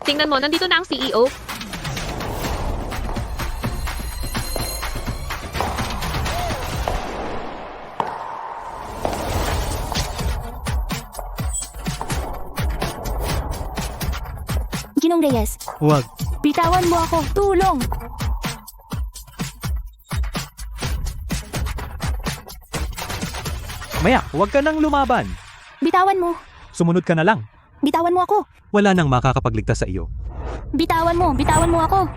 Tingnan mo, nandito na ang CEO. Ginong Reyes, Huwag. bitawan mo ako. Tulong! Maya, huwag ka nang lumaban. Bitawan mo. Sumunod ka na lang. Bitawan mo ako. Wala nang makakapagligtas sa iyo. Bitawan mo. Bitawan mo ako.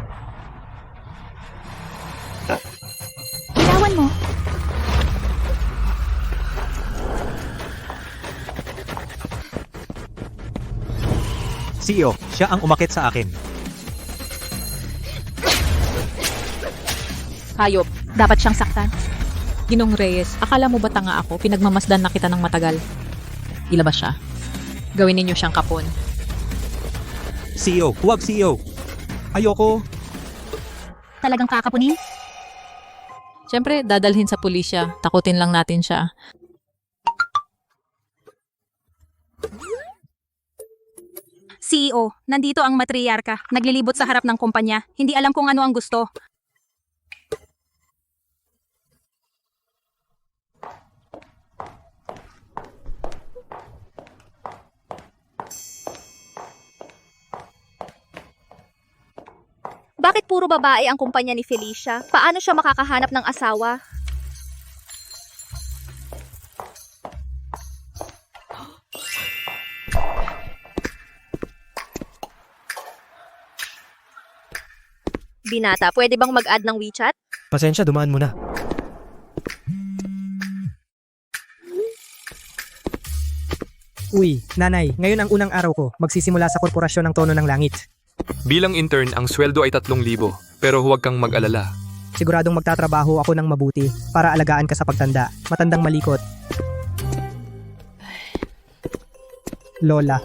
Bitawan mo. CEO, siya ang umakit sa akin. Hayop, dapat siyang saktan. Ginong Reyes, akala mo ba tanga ako? Pinagmamasdan na kita ng matagal. Ilabas siya. Gawin ninyo siyang kapon. CEO, huwag CEO. Ayoko. Talagang kakapunin? Siyempre, dadalhin sa pulisya. Takutin lang natin siya. CEO, nandito ang matriarka. Naglilibot sa harap ng kumpanya. Hindi alam kung ano ang gusto. Bakit puro babae ang kumpanya ni Felicia? Paano siya makakahanap ng asawa? Binata, pwede bang mag-add ng WeChat? Pasensya, dumaan mo na. Uy, nanay, ngayon ang unang araw ko. Magsisimula sa korporasyon ng Tono ng Langit. Bilang intern, ang sweldo ay 3,000, pero huwag kang mag-alala. Siguradong magtatrabaho ako ng mabuti para alagaan ka sa pagtanda. Matandang malikot. Lola.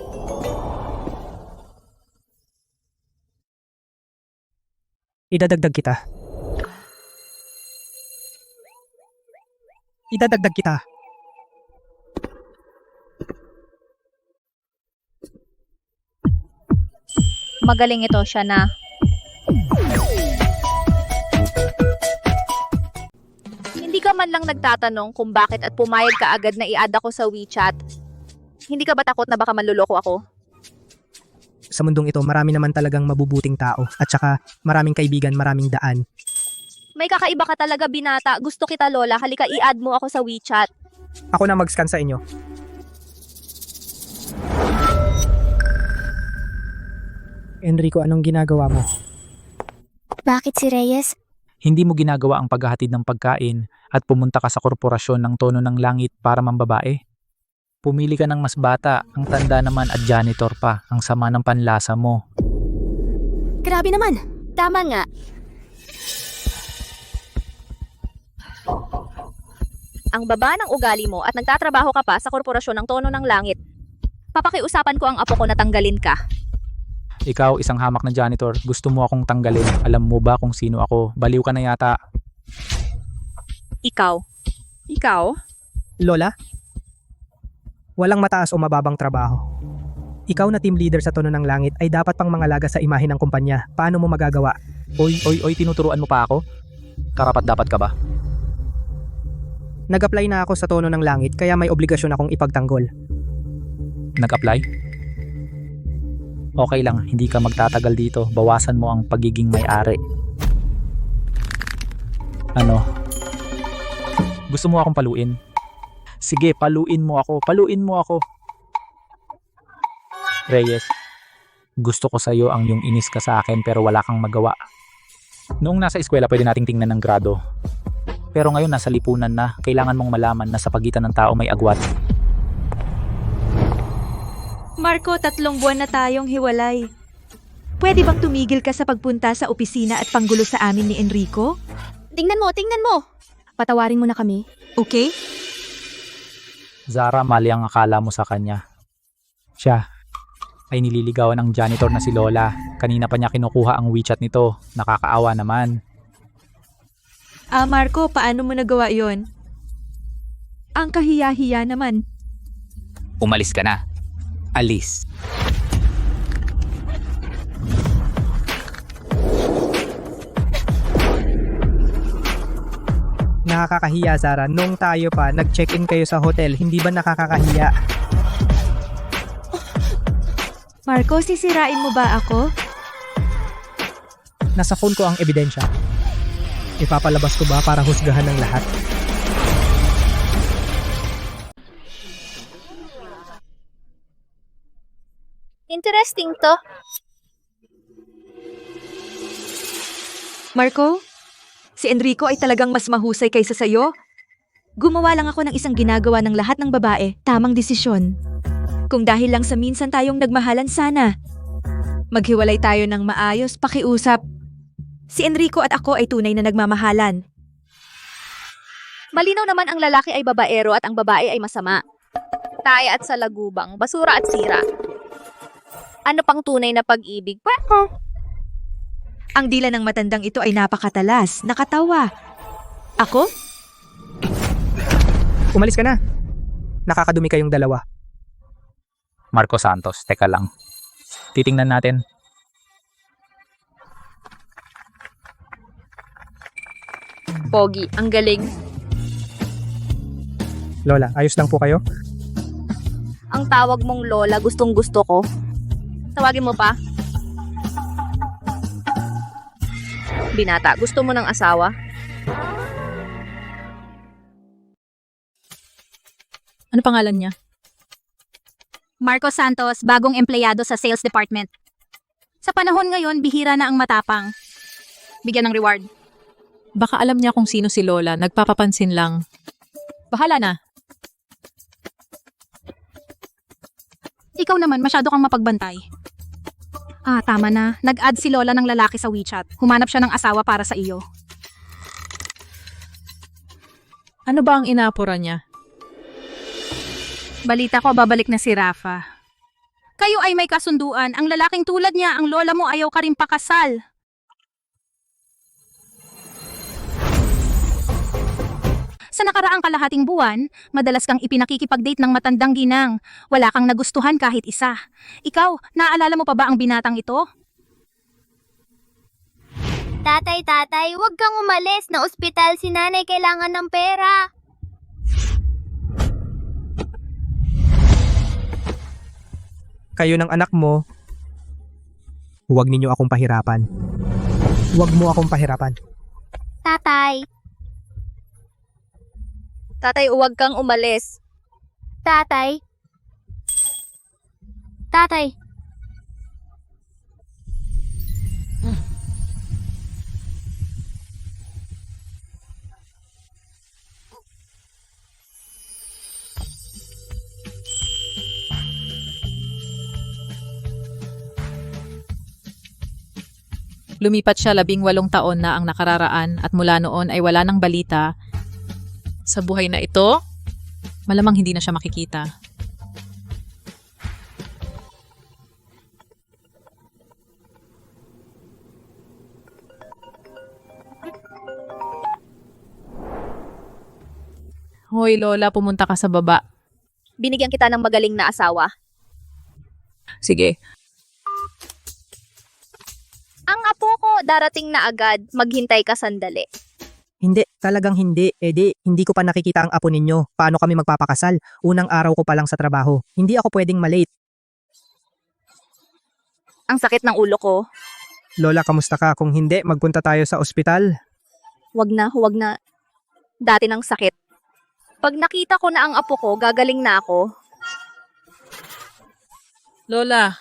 Idadagdag kita. Idadagdag kita. Magaling ito siya na. Hindi ka man lang nagtatanong kung bakit at pumayag ka agad na i-add ako sa WeChat. Hindi ka ba takot na baka manluloko ako? Sa mundong ito, marami naman talagang mabubuting tao. At saka, maraming kaibigan, maraming daan. May kakaiba ka talaga, binata. Gusto kita, Lola. Halika, i-add mo ako sa WeChat. Ako na mag-scan sa inyo. Enrico, anong ginagawa mo? Bakit si Reyes? Hindi mo ginagawa ang paghahatid ng pagkain at pumunta ka sa korporasyon ng Tono ng Langit para mambabae. Pumili ka ng mas bata, ang tanda naman at janitor pa, ang sama ng panlasa mo. Grabe naman. Tama nga. Ang baba ng ugali mo at nagtatrabaho ka pa sa korporasyon ng Tono ng Langit. Papakiusapan ko ang apo ko na tanggalin ka. Ikaw, isang hamak na janitor, gusto mo akong tanggalin. Alam mo ba kung sino ako? Baliw ka na yata. Ikaw. Lola? Walang mataas o mababang trabaho. Ikaw na team leader sa Tono ng Langit ay dapat pang mangalaga sa imahe ng kumpanya. Paano mo magagawa? Oy, tinuturuan mo pa ako? Karapat dapat ka ba? Nag-apply na ako sa Tono ng Langit kaya may obligasyon akong ipagtanggol. Nag-apply? Okay lang, hindi ka magtatagal dito. Bawasan mo ang pagiging may-ari. Ano? Gusto mo akong paluin? Sige, paluin mo ako. Reyes, gusto ko sa'yo ang yung inis ka sa akin pero wala kang magawa. Noong nasa eskwela pwede nating tingnan ng grado. Pero ngayon nasa lipunan na, kailangan mong malaman na sa pagitan ng tao may agwat. Marco, 3 buwan na tayong hiwalay. Pwede bang tumigil ka sa pagpunta sa opisina at panggulo sa amin ni Enrico? Tingnan mo. Patawarin mo na kami. Okay? Zara, mali ang akala mo sa kanya. Siya ay nililigawan ng janitor na si Lola. Kanina pa niya kinukuha ang WeChat nito. Nakakaawa naman. Marco, paano mo nagawa yon? Ang kahiya-hiya naman. Umalis ka na. Alis. Nakakahiya, Sarah. Nung tayo pa, nag-check-in kayo sa hotel, hindi ba nakakahiya? Marco, sisirain mo ba ako? Nasa phone ko ang ebidensya. Ipapalabas ko ba para husgahan ng lahat? Interesting to. Marco, si Enrico ay talagang mas mahusay kaysa sayo. Gumawa lang ako ng isang ginagawa ng lahat ng babae, tamang desisyon. Kung dahil lang sa minsan tayong nagmahalan sana. Maghiwalay tayo ng maayos, pakiusap. Si Enrico at ako ay tunay na nagmamahalan. Malinaw naman ang lalaki ay babaero at ang babae ay masama. Taya at salagubang, basura at sira. Ano pang tunay na pag-ibig? Ang dila ng matandang ito ay napakatalas, nakatawa. Ako? Umalis ka na. Nakakadumi kayong dalawa. Marco Santos, teka lang. Titingnan natin. Pogi, ang galing. Lola, ayos lang po kayo? Ang tawag mong lola, gustong gusto ko. Tawagin mo pa. Binata, gusto mo ng asawa? Ano pangalan niya? Marco Santos, bagong empleyado sa sales department. Sa panahon ngayon, bihira na ang matapang. Bigyan ng reward. Baka alam niya kung sino si Lola, nagpapapansin lang. Bahala na. Ikaw naman, masyado kang mapagbantay. Tama na. Nag-add si Lola ng lalaki sa WeChat. Humanap siya ng asawa para sa iyo. Ano ba ang inaapura niya? Balita ko, babalik na si Rafa. Kayo ay may kasunduan. Ang lalaking tulad niya, ang lola mo ayaw ka rin pakasal. Sa nakaraang kalahating buwan, madalas kang ipinakikipag-date ng matandang ginang. Wala kang nagustuhan kahit isa. Ikaw, naaalala mo pa ba ang binatang ito? Tatay, huwag kang umalis. Na ospital si nanay, kailangan ng pera. Kayo ng anak mo, huwag ninyo akong pahirapan. Huwag mo akong pahirapan. Tatay, Tatay, huwag kang umalis. tatay. Tatay, Lumipat siya 18 taon na ang nakararaan at mula noon ay wala nang balita. Sa buhay na ito, malamang hindi na siya makikita. Hoy Lola, pumunta ka sa baba. Binigyan kita ng magaling na asawa. Sige. Ang apo ko, darating na agad. Maghintay ka sandali. Hindi, talagang hindi. Hindi ko pa nakikita ang apo ninyo. Paano kami magpapakasal? Unang araw ko pa lang sa trabaho. Hindi ako pwedeng malate. Ang sakit ng ulo ko. Lola, kamusta ka? Kung hindi, magpunta tayo sa ospital. Huwag na. Dati ng sakit. Pag nakita ko na ang apo ko, gagaling na ako. Lola.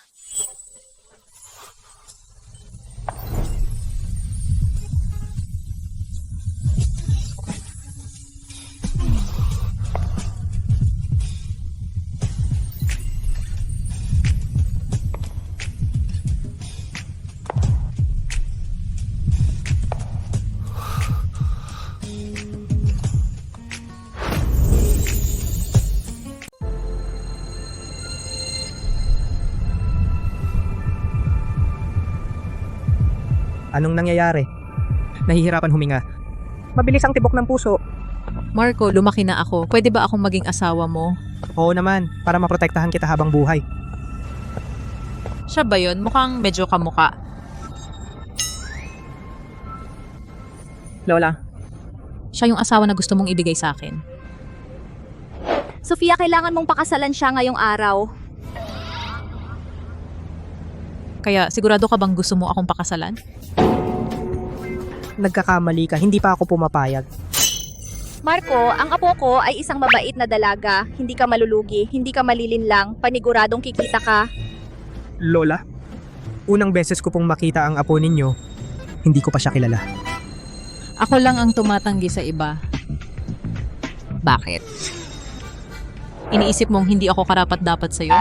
Anong nangyayari? Nahihirapan huminga. Mabilis ang tibok ng puso. Marco, lumaki na ako. Pwede ba akong maging asawa mo? Oo naman, para maprotektahan kita habang buhay. Siya ba yun? Mukhang medyo kamuka. Lola, Siya yung asawa na gusto mong ibigay sa akin. Sofia, kailangan mong pakasalan siya ngayong araw. Kaya sigurado ka bang gusto mo akong pakasalan? Nagkakamali ka, hindi pa ako pumapayag. Marco, ang apo ko ay isang mabait na dalaga. Hindi ka malulugi, hindi ka malilinlang, paniguradong kikita ka. Lola, unang beses ko pong makita ang apo ninyo, hindi ko pa siya kilala. Ako lang ang tumatanggi sa iba. Bakit? Iniisip mong hindi ako karapat-dapat sa'yo?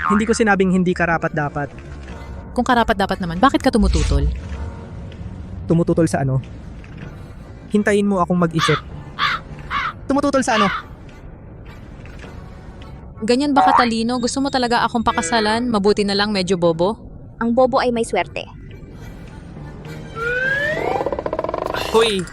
Hindi ko sinabing hindi karapat-dapat. Kung karapat-dapat naman, bakit ka tumututol? Tumututol sa ano? Hintayin mo akong mag-isip. Tumututol sa ano? Ganyan ba katalino? Gusto mo talaga akong pakasalan? Mabuti na lang medyo bobo? Ang bobo ay may swerte. Hoy!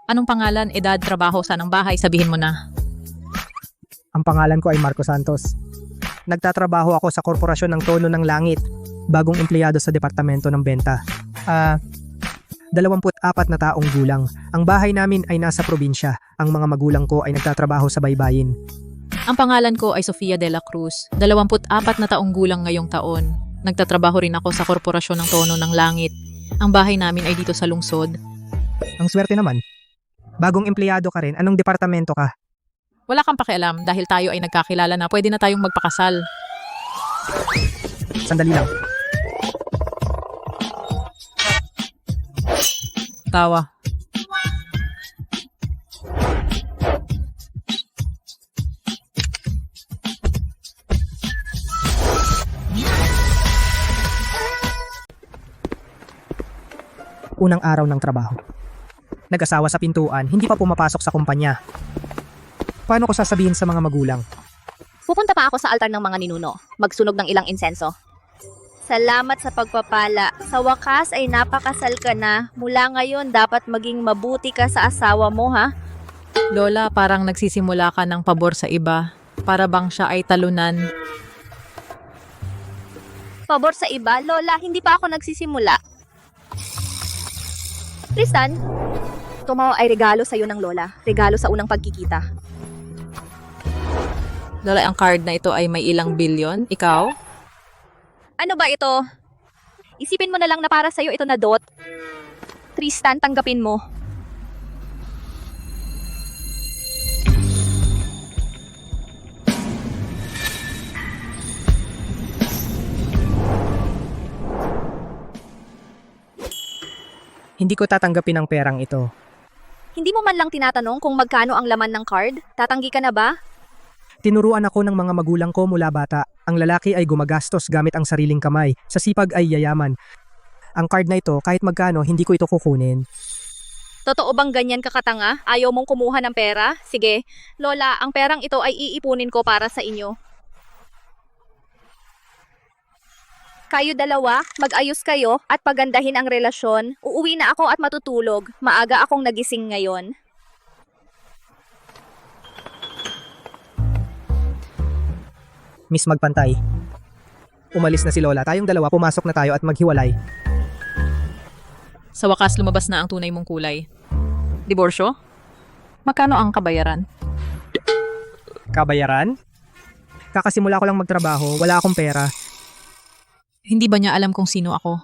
Anong pangalan, edad, trabaho, saan ang bahay? Sabihin mo na. Ang pangalan ko ay Marco Santos. Nagtatrabaho ako sa Korporasyon ng Tono ng Langit, bagong empleyado sa Departamento ng Benta. 24 na taong gulang. Ang bahay namin ay nasa probinsya. Ang mga magulang ko ay nagtatrabaho sa baybayin. Ang pangalan ko ay Sofia de la Cruz. 24 na taong gulang ngayong taon. Nagtatrabaho rin ako sa Korporasyon ng Tono ng Langit. Ang bahay namin ay dito sa lungsod. Ang swerte naman. Bagong empleyado ka rin, anong departamento ka? Wala kang pakialam dahil tayo ay nagkakilala na pwede na tayong magpakasal. Sandali lang. Tawa. Unang araw ng trabaho. Nag-asawa sa pintuan, hindi pa pumapasok sa kumpanya. Paano ko sasabihin sa mga magulang? Pupunta pa ako sa altar ng mga ninuno. Magsunog ng ilang insenso. Salamat sa pagpapala. Sa wakas ay napakasal ka na. Mula ngayon, dapat maging mabuti ka sa asawa mo, ha? Lola, parang nagsisimula ka ng pabor sa iba. Para bang siya ay talunan. Pabor sa iba? Lola, hindi pa ako nagsisimula. Tristan, tumaw ay regalo sa'yo ng Lola. Regalo sa unang pagkikita. Lola, ang card na ito ay may ilang bilyon. Ikaw? Ano ba ito? Isipin mo na lang na para sa'yo ito na dot. Tristan, tanggapin mo. Hindi ko tatanggapin ang perang ito. Hindi mo man lang tinatanong kung magkano ang laman ng card? Tatanggi ka na ba? Tinuruan ako ng mga magulang ko mula bata. Ang lalaki ay gumagastos gamit ang sariling kamay. Sa sipag ay yayaman. Ang card na ito, kahit magkano, hindi ko ito kukunin. Totoo bang ganyan kakatanga? Ayaw mong kumuha ng pera? Sige, Lola, ang perang ito ay iipunin ko para sa inyo. Kayo dalawa, mag-ayos kayo at pagandahin ang relasyon. Uuwi na ako at matutulog. Maaga akong nagising ngayon. Miss Magpantay. Umalis na si Lola. Tayong dalawa, pumasok na tayo at maghiwalay. Sa wakas lumabas na ang tunay mong kulay. Diborsyo? Magkano ang kabayaran? Kabayaran? Kakasimula ko lang magtrabaho, wala akong pera. Hindi ba niya alam kung sino ako?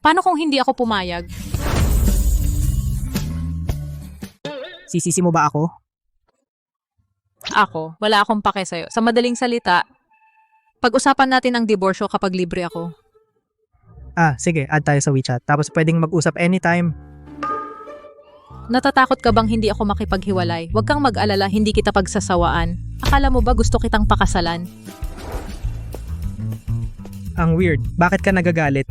Paano kung hindi ako pumayag? Sisisi mo ba ako? Ako, wala akong pake sa'yo. Sa madaling salita, pag-usapan natin ang diborsyo kapag libre ako. Sige, add tayo sa WeChat. Tapos pwedeng mag-usap anytime. Natatakot ka bang hindi ako makipaghiwalay? Huwag kang mag-alala, hindi kita pagsasawaan. Akala mo ba gusto kitang pakasalan? Ang weird. Bakit ka nagagalit?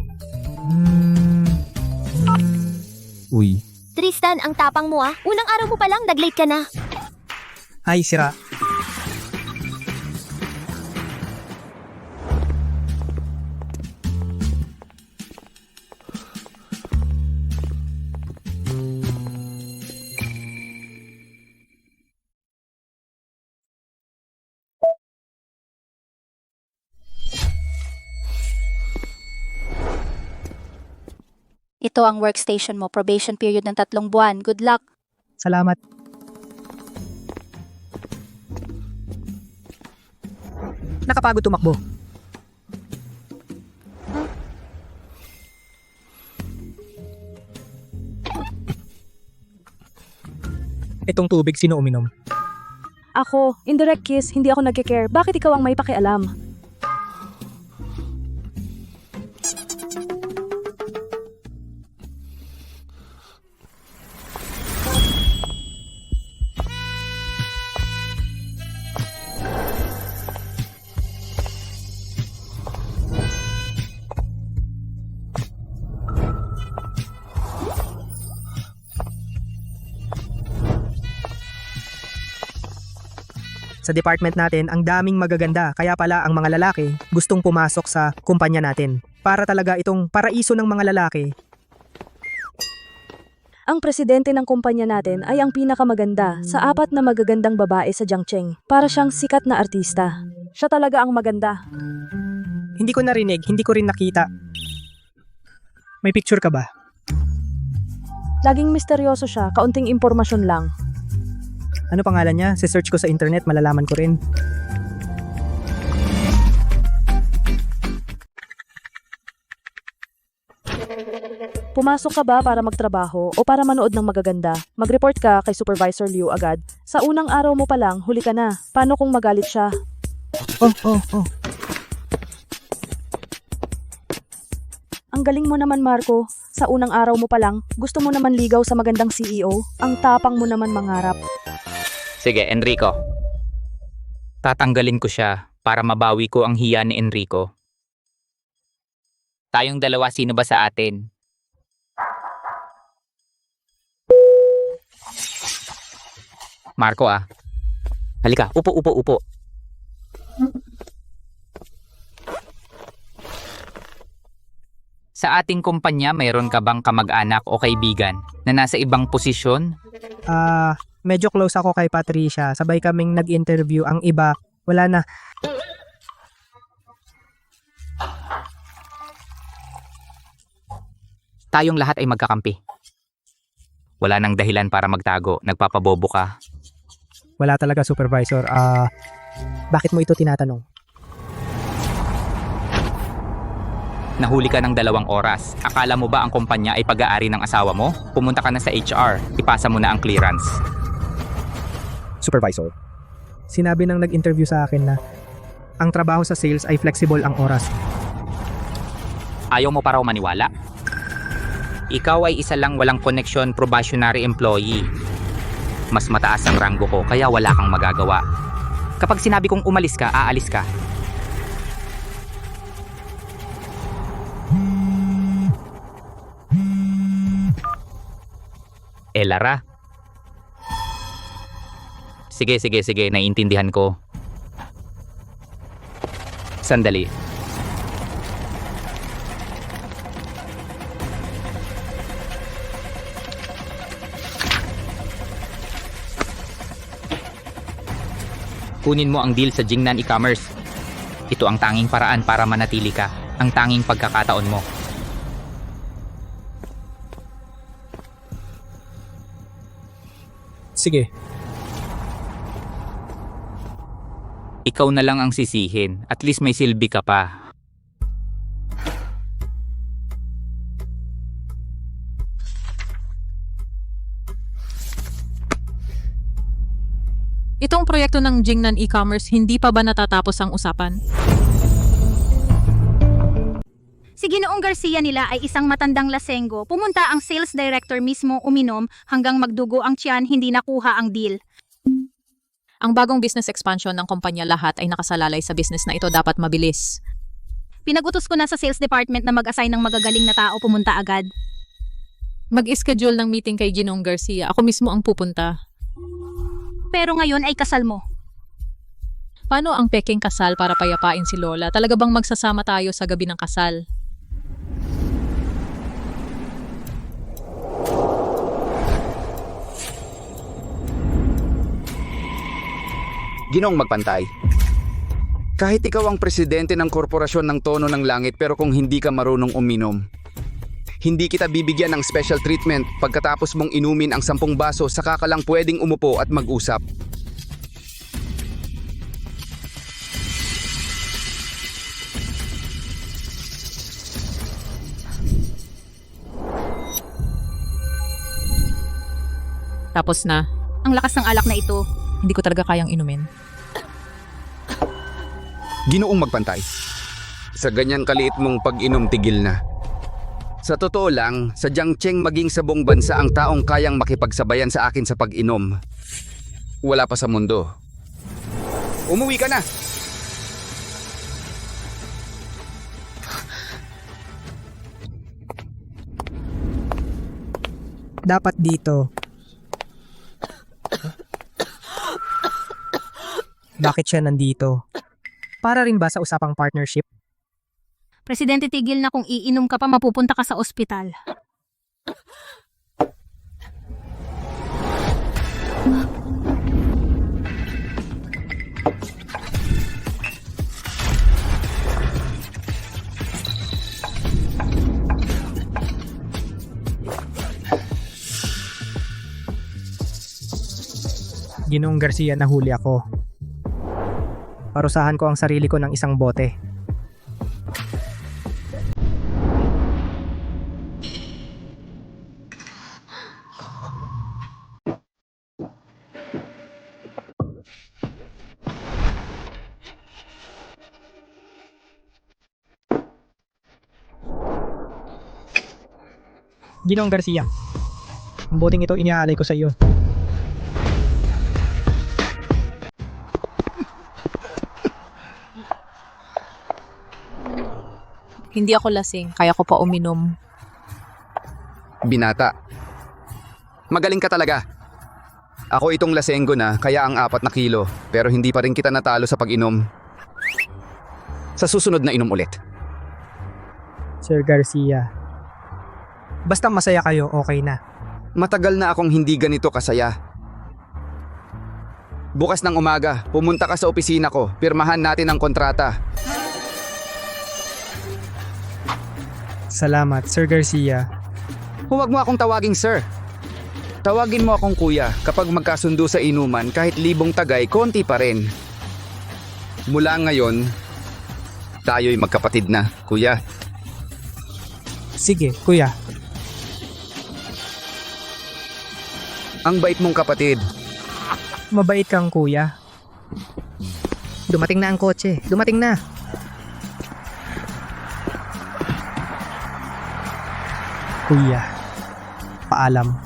Uy, Tristan, ang tapang mo ah. Unang araw mo pa lang, nag-late ka na. Ay, sira. Ito ang workstation mo, probation period ng 3 buwan. Good luck. Salamat. Nakapagod tumakbo. Itong tubig, sino uminom? Ako, indirect kiss, hindi ako nagke-care. Bakit ikaw ang may pakialam? Sa department natin, ang daming magaganda, kaya pala ang mga lalaki gustong pumasok sa kumpanya natin. Para talaga itong paraiso ng mga lalaki. Ang presidente ng kumpanya natin ay ang pinakamaganda sa 4 na magagandang babae sa Jiangcheng. Para siyang sikat na artista. Siya talaga ang maganda. Hindi ko narinig, hindi ko rin nakita. May picture ka ba? Laging misteryoso siya, kaunting impormasyon lang. Ano pangalan niya? Se-search ko sa internet, malalaman ko rin. Pumasok ka ba para magtrabaho o para manood ng magaganda? Mag-report ka kay Supervisor Liu agad. Sa unang araw mo pa lang, huli ka na. Paano kung magalit siya? Oh. Ang galing mo naman, Marco. Sa unang araw mo pa lang, gusto mo naman ligaw sa magandang CEO. Ang tapang mo naman mangarap. Sige, Enrico. Tatanggalin ko siya para mabawi ko ang hiya ni Enrico. Tayong dalawa, sino ba sa atin? Marco ah. Halika, upo. Sa ating kumpanya, mayroon ka bang kamag-anak o kaibigan na nasa ibang posisyon? Medyo close ako kay Patricia. Sabay kaming nag-interview. Ang iba, wala na. Tayong lahat ay magkakampi. Wala nang dahilan para magtago. Nagpapabobo ka. Wala talaga, Supervisor. Bakit mo ito tinatanong? Nahuli ka ng 2 oras. Akala mo ba ang kumpanya ay pag-aari ng asawa mo? Pumunta ka na sa HR. Ipasa mo na ang clearance. Supervisor. Sinabi ng nag-interview sa akin na ang trabaho sa sales ay flexible ang oras. Ayaw mo pa raw maniwala? Ikaw ay isa lang walang connection probationary employee. Mas mataas ang ranggo ko kaya wala kang magagawa. Kapag sinabi kong umalis ka, aalis ka. Lara. Sige, naiintindihan ko. Sandali. Kunin mo ang deal sa Jingnan e-commerce. Ito ang tanging paraan para manatili ka. Ang tanging pagkakataon mo. Sige. Ikaw na lang ang sisihin. At least may silbi ka pa. Itong proyekto ng Jingnan e-commerce, hindi pa ba natatapos ang usapan? Si Ginoong Garcia nila ay isang matandang lasenggo. Pumunta ang sales director mismo uminom hanggang magdugo ang tiyan, hindi nakuha ang deal. Ang bagong business expansion ng kumpanya lahat ay nakasalalay sa business na ito dapat mabilis. Pinag-utos ko na sa sales department na mag-assign ng magagaling na tao pumunta agad. Mag-schedule ng meeting kay Ginoong Garcia. Ako mismo ang pupunta. Pero ngayon ay kasal mo. Paano ang peking kasal para payapain si Lola? Talaga bang magsasama tayo sa gabi ng kasal? Ginoong Magpantay. Kahit ikaw ang presidente ng korporasyon ng Tono ng Langit pero kung hindi ka marunong uminom, Hindi kita bibigyan ng special treatment pagkatapos mong inumin ang 10 baso saka ka lang pwedeng umupo at mag-usap. Tapos na. Ang lakas ng alak na ito. Hindi ko talaga kayang inumin. Ginoong magpantay. Sa ganyan kaliit mong pag-inom tigil na. Sa totoo lang, sadyang tiyeng maging sa buong bansa ang taong kayang makipagsabayan sa akin sa pag-inom. Wala pa sa mundo. Umuwi ka na! Dapat dito. Bakit siya nandito? Para rin ba sa usapang partnership? Presidente, tigil na, kung iinom ka pa mapupunta ka sa ospital. Ginoong Garcia, nahuli ako. Parusahan ko ang sarili ko ng isang bote. Ginoong Garcia, ang boteng ito iniaalay ko sa iyo. Hindi ako lasing, kaya ko pa uminom. Binata. Magaling ka talaga. Ako itong lasenggo na, kaya ang 4 na kilo, pero hindi pa rin kita natalo sa pag-inom. Sa susunod na inom ulit. Sir Garcia, basta masaya kayo, okay na. Matagal na akong hindi ganito kasaya. Bukas ng umaga, pumunta ka sa opisina ko, pirmahan natin ang kontrata. Salamat, Sir Garcia. Huwag mo akong tawaging sir. Tawagin mo akong kuya kapag magkasundo sa inuman kahit libong tagay, konti pa rin. Mula ngayon, tayo'y magkapatid na, kuya. Sige, kuya. Ang bait mong kapatid. Mabait kang kuya. Dumating na ang kotse. Dumating na. Kuya, paalam.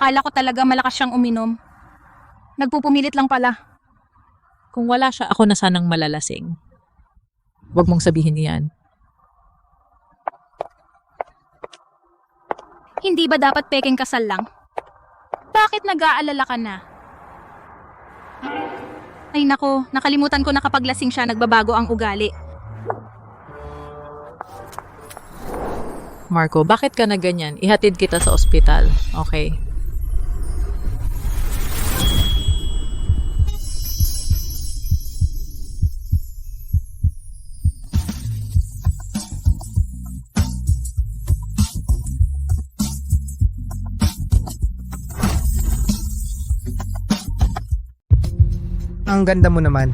Akala ko talaga malakas siyang uminom. Nagpupumilit lang pala. Kung wala siya, ako na sanang malalasing. Huwag mong sabihin yan. Hindi ba dapat pekeng kasal lang? Bakit nag-aalala ka na? Ay nako, nakalimutan ko na kapag lasing siya, nagbabago ang ugali. Marco, bakit ka na ganyan? Ihatid kita sa ospital. Okay. Ang ganda mo naman.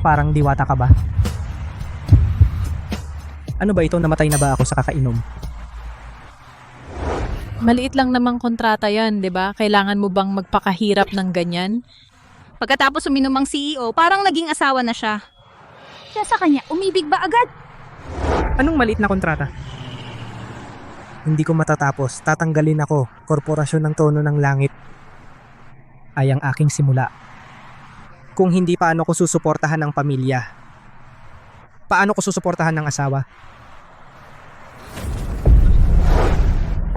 Parang diwata ka ba? Ano ba ito, namatay na ba ako sa kakainom? Maliit lang namang kontrata yan, di ba? Kailangan mo bang magpakahirap ng ganyan? Pagkatapos uminom ang CEO, parang naging asawa na siya. Kaya sa kanya, umibig ba agad? Anong maliit na kontrata? Hindi ko matatapos. Tatanggalin ako. Korporasyon ng Tono ng Langit ay ang aking simula. Kung hindi, paano ko susuportahan ang pamilya? Paano ko susuportahan ng asawa?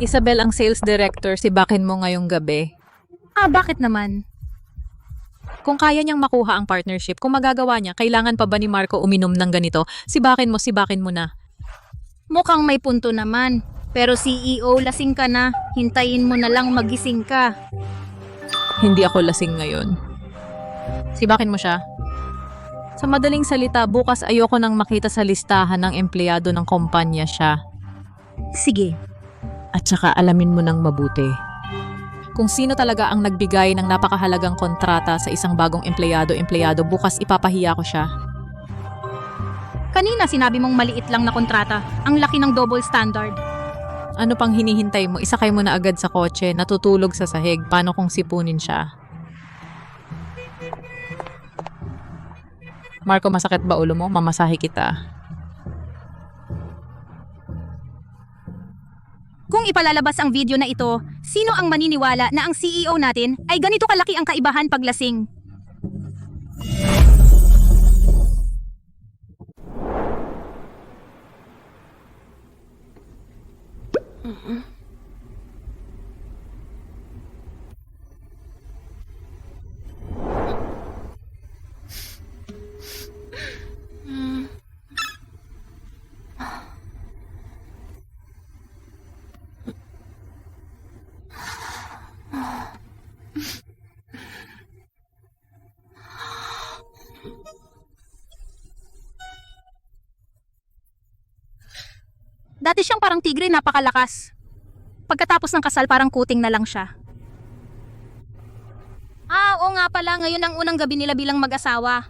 Isabel ang sales director, sibakin mo ngayong gabi. Bakit naman? Kung kaya niyang makuha ang partnership, kung magagawa niya, kailangan pa ba ni Marco uminom ng ganito? Sibakin mo na. Mukhang may punto naman. Pero CEO, lasing ka na. Hintayin mo na lang magising ka. Hindi ako lasing ngayon. Sibakin mo siya. Sa madaling salita, bukas ayoko nang makita sa listahan ng empleyado ng kumpanya siya. Sige. At saka alamin mo ng mabuti. Kung sino talaga ang nagbigay ng napakahalagang kontrata sa isang bagong empleyado, bukas ipapahiya ko siya. Kanina sinabi mong maliit lang na kontrata. Ang laki ng double standard. Ano pang hinihintay mo? Isakay mo na agad sa kotse, natutulog sa sahig. Paano kung sipunin siya? Marco, masakit ba ulo mo? Mamasahe kita. Kung ipalalabas ang video na ito, sino ang maniniwala na ang CEO natin ay ganito kalaki ang kaibahan paglasing? Dati siyang parang tigre, napakalakas. Pagkatapos ng kasal, parang kuting na lang siya. Oo nga pala, ngayon ang unang gabi nila bilang mag-asawa.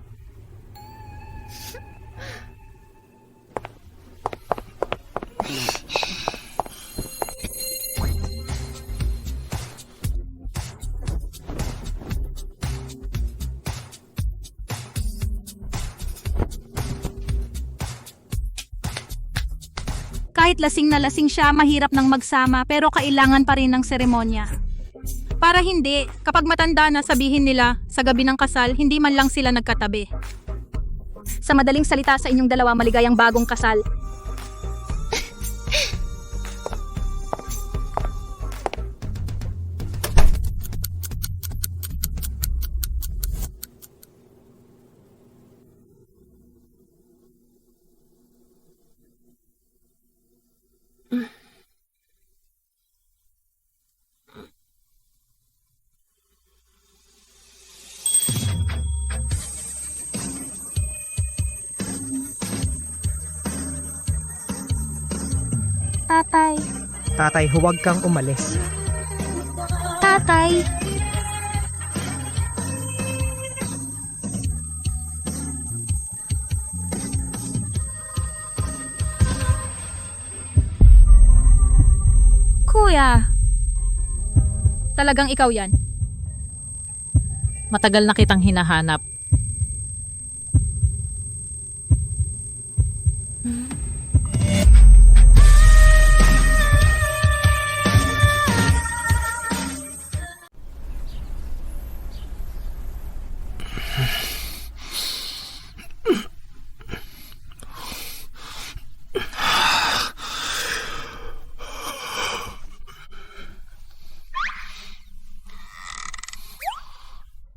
Kahit lasing na lasing siya, mahirap nang magsama pero kailangan pa rin ng seremonya. Para hindi, kapag matanda na sabihin nila sa gabi ng kasal, hindi man lang sila nagkatabi. Sa madaling salita sa inyong dalawa, maligayang bagong kasal. Tatay. Tatay, huwag kang umalis. Tatay. Kuya. Talagang ikaw yan. Matagal na kitang hinahanap.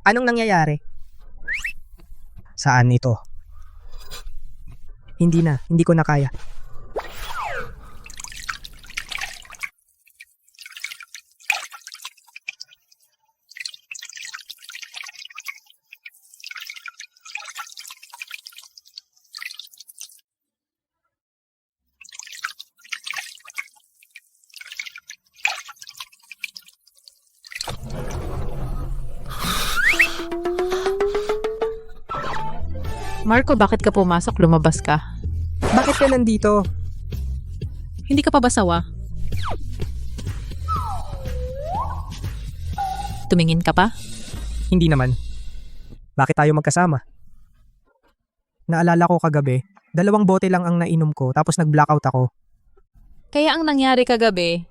Anong nangyayari? Saan ito? Hindi ko na kaya. Marco, bakit ka pumasok? Lumabas ka. Bakit ka nandito? Hindi ka pa ba sawa? Tumingin ka pa? Hindi naman. Bakit tayo magkasama? Naalala ko kagabi, 2 bote lang ang nainom ko tapos nag-blackout ako. Kaya ang nangyari kagabi,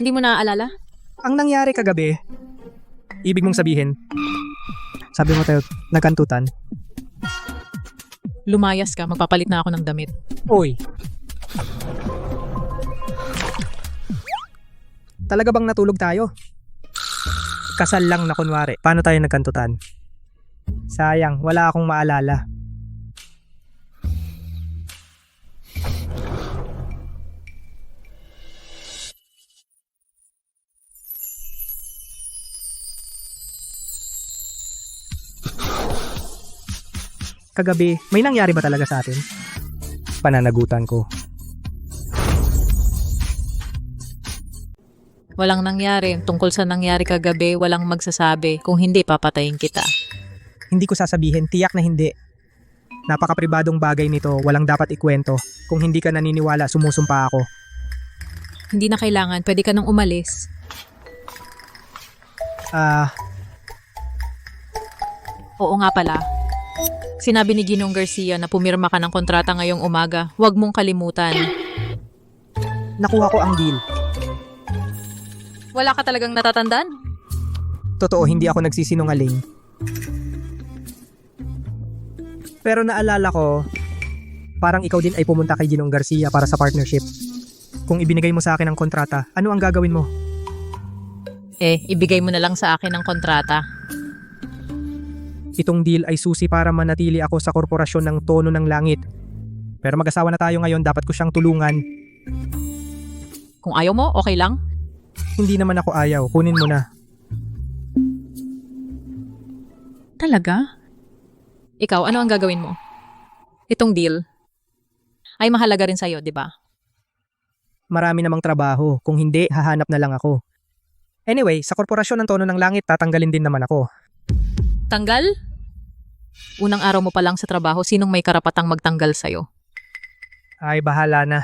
hindi mo naaalala? Ang nangyari kagabi, ibig mong sabihin, sabi mo tayo, nagkantutan? Lumayas ka, magpapalit na ako ng damit. Uy. Talaga bang natulog tayo? Kasal lang na kunwari. Paano tayo nagkantutan? Sayang, wala akong maalala. Kagabi, may nangyari ba talaga sa atin? Pananagutan ko. Walang nangyari. Tungkol sa nangyari kagabi, walang magsasabi. Kung hindi, papatayin kita. Hindi ko sasabihin, tiyak na hindi. Napaka-pribadong bagay nito, walang dapat ikwento. Kung hindi ka naniniwala, sumusumpa ako. Hindi na kailangan. Pwede ka nang umalis. Oo nga pala. Sinabi ni Ginong Garcia na pumirma ka ng kontrata ngayong umaga. Huwag mong kalimutan. Nakuha ko ang deal. Wala ka talagang natatandaan? Totoo, hindi ako nagsisinungaling. Pero naalala ko, parang ikaw din ay pumunta kay Ginong Garcia para sa partnership. Kung ibinigay mo sa akin ang kontrata, ano ang gagawin mo? Ibigay mo na lang sa akin ang kontrata. Itong deal ay susi para manatili ako sa korporasyon ng Tono ng Langit. Pero mag-asawa na tayo ngayon, dapat ko siyang tulungan. Kung ayaw mo, okay lang? Hindi naman ako ayaw, kunin mo na. Talaga? Ikaw, ano ang gagawin mo? Itong deal ay mahalaga rin sa'yo, di ba? Marami namang trabaho, kung hindi, hahanap na lang ako. Anyway, sa korporasyon ng Tono ng Langit, tatanggalin din naman ako. Tanggal? Unang araw mo pa lang sa trabaho, sinong may karapatang magtanggal sa'yo? Ay, bahala na.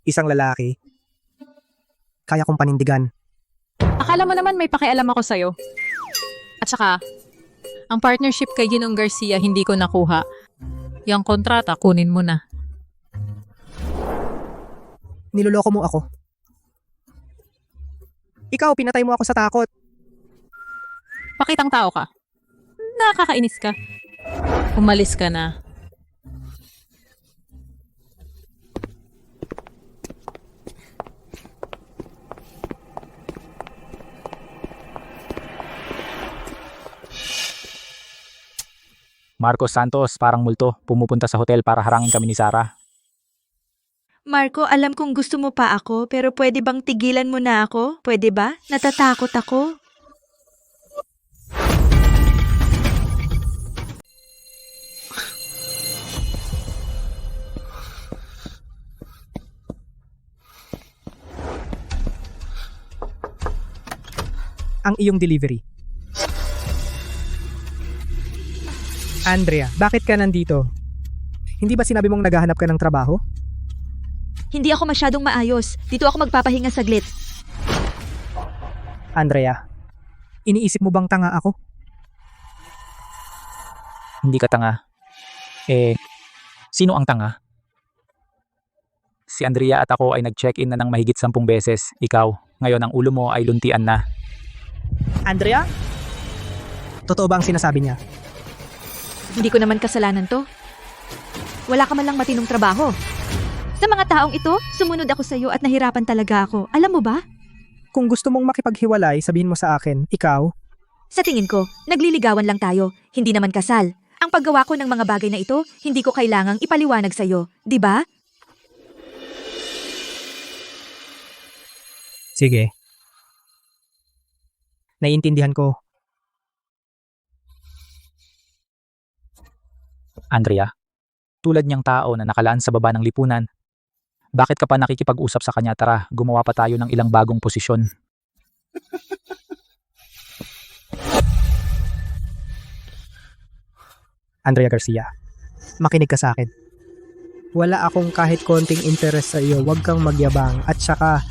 Isang lalaki. Kaya kong panindigan. Akala mo naman may pakialam ako sa'yo. At saka, ang partnership kay Ginong Garcia hindi ko nakuha. Yung kontrata, kunin mo na. Niloloko mo ako. Ikaw, pinatay mo ako sa takot. Pakitang tao ka. Nakakainis ka. Umalis ka na. Marcos Santos, parang multo. Pumupunta sa hotel para harangin kami ni Sarah. Marco, alam kong gusto mo pa ako, pero pwede bang tigilan mo na ako? Pwede ba? Natatakot ako. Ang iyong delivery. Andrea, bakit ka nandito? Hindi ba sinabi mong naghahanap ka ng trabaho? Hindi ako masyadong maayos. Dito ako magpapahinga saglit. Andrea, iniisip mo bang tanga ako? Hindi ka tanga. Sino ang tanga? Si Andrea at ako ay nag-check-in na ng mahigit 10 beses. Ikaw, ngayon ang ulo mo ay luntian na. Andrea? Totoo ba ang sinasabi niya? Hindi ko naman kasalanan to. Wala ka man lang matinong trabaho. Sa mga taong ito, sumunod ako sa iyo at nahirapan talaga ako. Alam mo ba? Kung gusto mong makipaghiwalay, sabihin mo sa akin, ikaw? Sa tingin ko, nagliligawan lang tayo. Hindi naman kasal. Ang paggawa ko ng mga bagay na ito, hindi ko kailangang ipaliwanag sa iyo. Di ba? Sige. Naiintindihan ko. Andrea, tulad niyang tao na nakalaan sa baba ng lipunan, bakit ka pa nakikipag-usap sa kanya? Tara, gumawa pa tayo ng ilang bagong posisyon. Andrea Garcia, makinig ka sa akin. Wala akong kahit konting interest sa iyo, huwag kang magyabang. At saka,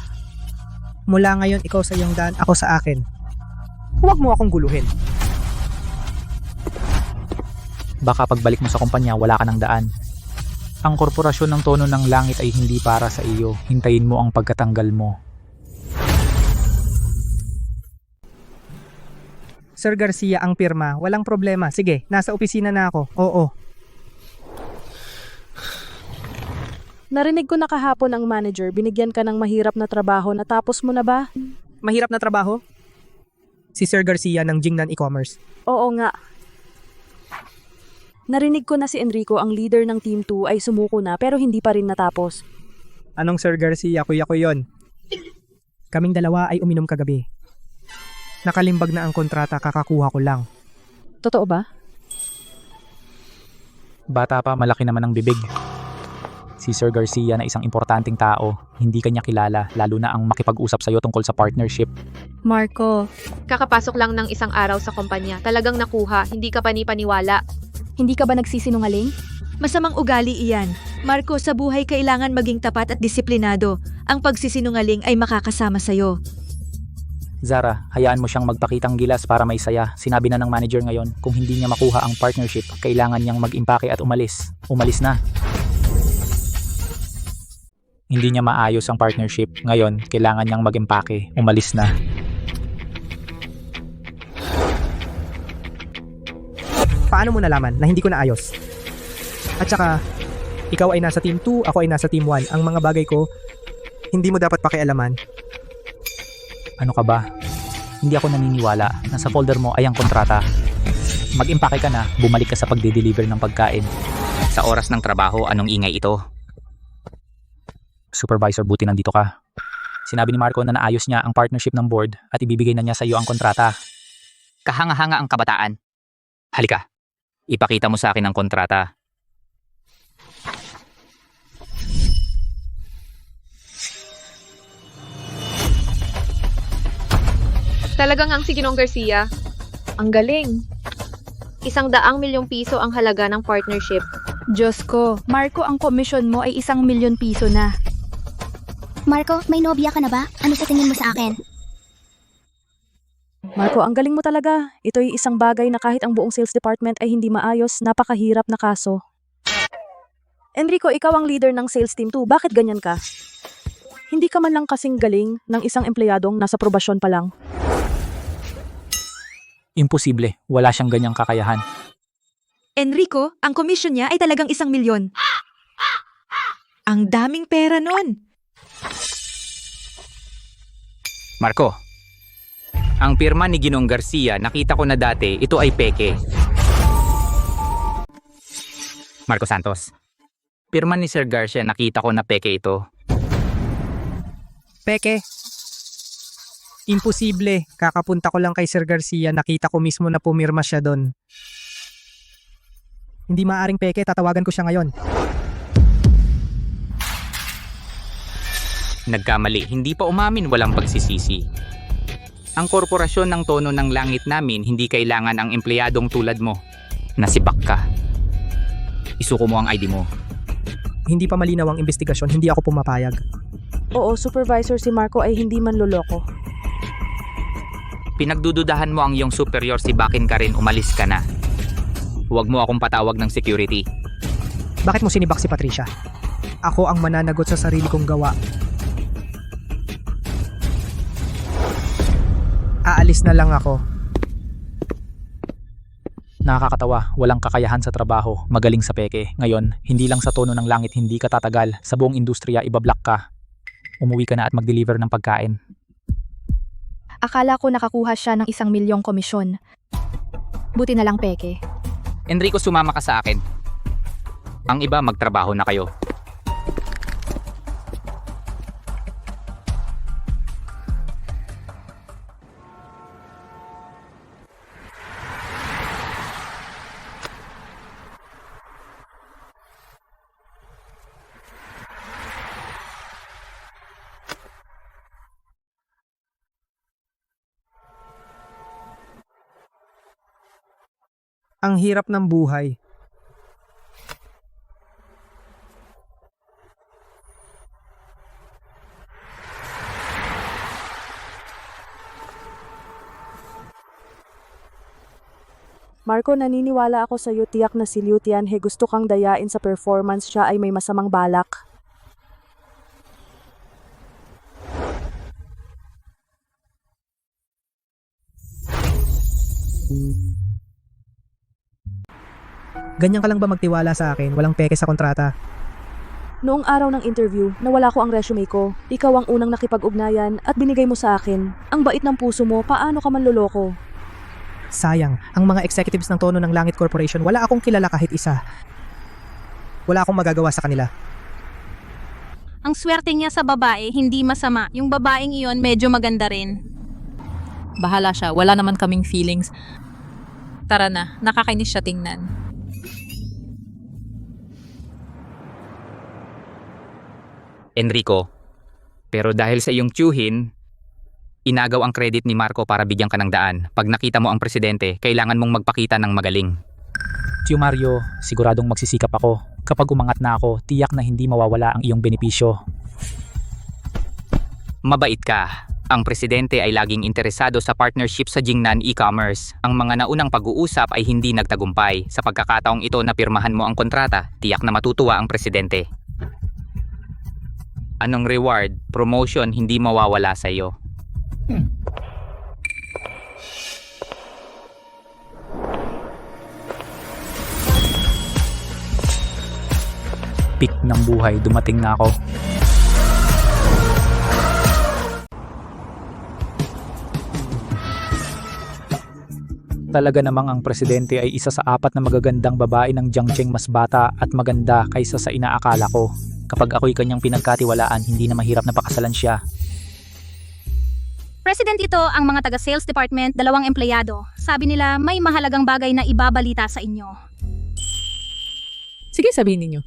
mula ngayon ikaw sa iyong daan, ako sa akin. Huwag mo akong guluhin. Baka pagbalik mo sa kumpanya, wala ka ng daan. Ang korporasyon ng tono ng langit ay hindi para sa iyo. Hintayin mo ang pagkatanggal mo. Sir Garcia ang pirma, walang problema. Sige, nasa opisina na ako. Oo. Narinig ko na kahapon ang manager, binigyan ka ng mahirap na trabaho, natapos mo na ba? Mahirap na trabaho? Si Sir Garcia ng Jingnan E-Commerce. Oo nga. Narinig ko na si Enrico, ang leader ng Team 2, ay sumuko na pero hindi pa rin natapos. Anong Sir Garcia? Kuya ko yon. Kaming dalawa ay uminom kagabi. Nakalimbag na ang kontrata, kakakuha ko lang. Totoo ba? Bata pa, malaki naman ang bibig. Si Sir Garcia na isang importanteng tao, hindi kanya kilala, lalo na ang makipag-usap sa'yo tungkol sa partnership. Marco, kakapasok lang ng isang araw sa kumpanya. Talagang nakuha, hindi ka panipaniwala. Hindi ka ba nagsisinungaling? Masamang ugali iyan. Marco, sa buhay kailangan maging tapat at disiplinado. Ang pagsisinungaling ay makakasama sa'yo. Zara, hayaan mo siyang magpakitang gilas para maisaya. Sinabi na ng manager ngayon, kung hindi niya makuha ang partnership, kailangan niyang mag-impake at umalis. Umalis na. Hindi niya maayos ang partnership. Ngayon, kailangan niyang mag-impake. Umalis na. Paano mo nalaman na hindi ko naayos? At saka, ikaw ay nasa Team 2, ako ay nasa Team 1. Ang mga bagay ko, hindi mo dapat pakialaman. Ano ka ba? Hindi ako naniniwala na sa folder mo ay ang kontrata. Mag-impake ka na, bumalik ka sa pagde-deliver ng pagkain. Sa oras ng trabaho, anong ingay ito? Supervisor, buti nandito ka. Sinabi ni Marco na naayos niya ang partnership ng board at ibibigay na niya sa iyo ang kontrata. Kahanga-hanga ang kabataan. Halika, ipakita mo sa akin ang kontrata. Talagang ang si Ginong Garcia. Ang galing. 100 milyong piso ang halaga ng partnership. Diyos ko, Marco, ang komisyon mo ay 1 milyon piso na. Marco, may nobya ka na ba? Ano sa tingin mo sa akin? Marco, ang galing mo talaga. Ito ay isang bagay na kahit ang buong sales department ay hindi maayos, napakahirap na kaso. Enrico, ikaw ang leader ng sales team 2. Bakit ganyan ka? Hindi ka man lang kasing galing ng isang empleyadong nasa probasyon pa lang. Imposible, wala siyang ganyang kakayahan. Enrico, ang komisyon niya ay talagang 1 milyon. Ang daming pera nun. Marco, ang pirma ni Ginong Garcia, nakita ko na dati, ito ay peke. Marco Santos, pirma ni Sir Garcia, nakita ko na peke ito. Peke. Imposible. Kakapunta ko lang kay Sir Garcia, nakita ko mismo na pumirma siya doon. Hindi maaring peke, tatawagan ko siya ngayon. Nagkamali, hindi pa umamin, walang pagsisisi. Ang korporasyon ng tono ng langit namin, hindi kailangan ang empleyadong tulad mo. Nasibak ka. Isuko mo ang ID mo. Hindi pa malinaw ang investigasyon, hindi ako pumapayag. Oo, supervisor, si Marco ay hindi man loloko. Pinagdududahan mo ang iyong superior, si Bakin ka rin, umalis ka na. Huwag mo akong patawag ng security. Bakit mo sinibak si Patricia? Ako ang mananagot sa sarili kong gawa. Aalis na lang ako. Nakakatawa, walang kakayahan sa trabaho, magaling sa peke. Ngayon, hindi lang sa tono ng langit hindi ka tatagal, sa buong industriya ibablock ka. Umuwi ka na at mag-deliver ng pagkain. Akala ko nakakuha siya ng 1 milyong komisyon. Buti na lang peke. Enrico, sumama ka sa akin. Ang iba, magtrabaho na kayo. Ang hirap ng buhay. Marco, naniniwala ako sa iyo, tiyak na si Liu Tianhe gusto kang dayain sa performance, siya ay may masamang balak. Ganyan ka lang ba magtiwala sa akin? Walang peke sa kontrata. Noong araw ng interview, nawala ko ang resume ko. Ikaw ang unang nakipag-ugnayan at binigay mo sa akin. Ang bait ng puso mo, paano ka manloloko? Sayang, ang mga executives ng Tono ng Langit Corporation, wala akong kilala kahit isa. Wala akong magagawa sa kanila. Ang swerte niya sa babae, hindi masama. Yung babaeng iyon, medyo maganda rin. Bahala siya, wala naman kaming feelings. Tara na, nakakainis siya tingnan. Enrico, pero dahil sa iyong tiyuhin, inagaw ang credit ni Marco para bigyan ka ng daan. Pag nakita mo ang presidente, kailangan mong magpakita ng magaling. Tio Mario, siguradong magsisikap ako. Kapag umangat na ako, tiyak na hindi mawawala ang iyong benepisyo. Mabait ka. Ang presidente ay laging interesado sa partnership sa Jingnan e-commerce. Ang mga naunang pag-uusap ay hindi nagtagumpay. Sa pagkakataong ito na pirmahan mo ang kontrata, tiyak na matutuwa ang presidente. Anong reward, promotion hindi mawawala sa iyo. Peak ng buhay, dumating na ako. Talaga namang ang presidente ay isa sa 4 na magagandang babae ng Jiangcheng, mas bata at maganda kaysa sa inaakala ko. Kapag ako'y kanyang pinagkatiwalaan, hindi na mahirap na pakasalan siya. President ito ang mga taga-sales department, 2 empleyado. Sabi nila may mahalagang bagay na ibabalita sa inyo. Sige, sabihin ninyo.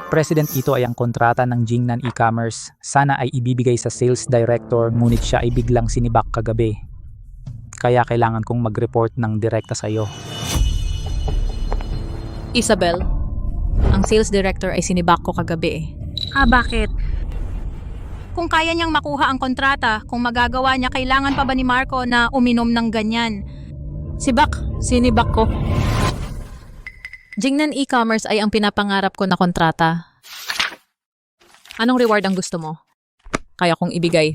President, ito ay ang kontrata ng Jingnan e-commerce. Sana ay ibibigay sa sales director, ngunit siya ay biglang sinibak kagabi. Kaya kailangan kong mag-report ng direkta sa iyo. Isabel, ang sales director ay sinibak ko kagabi. Bakit? Kung kaya niyang makuha ang kontrata, kung magagawa niya, kailangan pa ba ni Marco na uminom ng ganyan? Sinibak ko. Jingnan e-commerce ay ang pinapangarap ko na kontrata. Anong reward ang gusto mo? Kaya kong ibigay.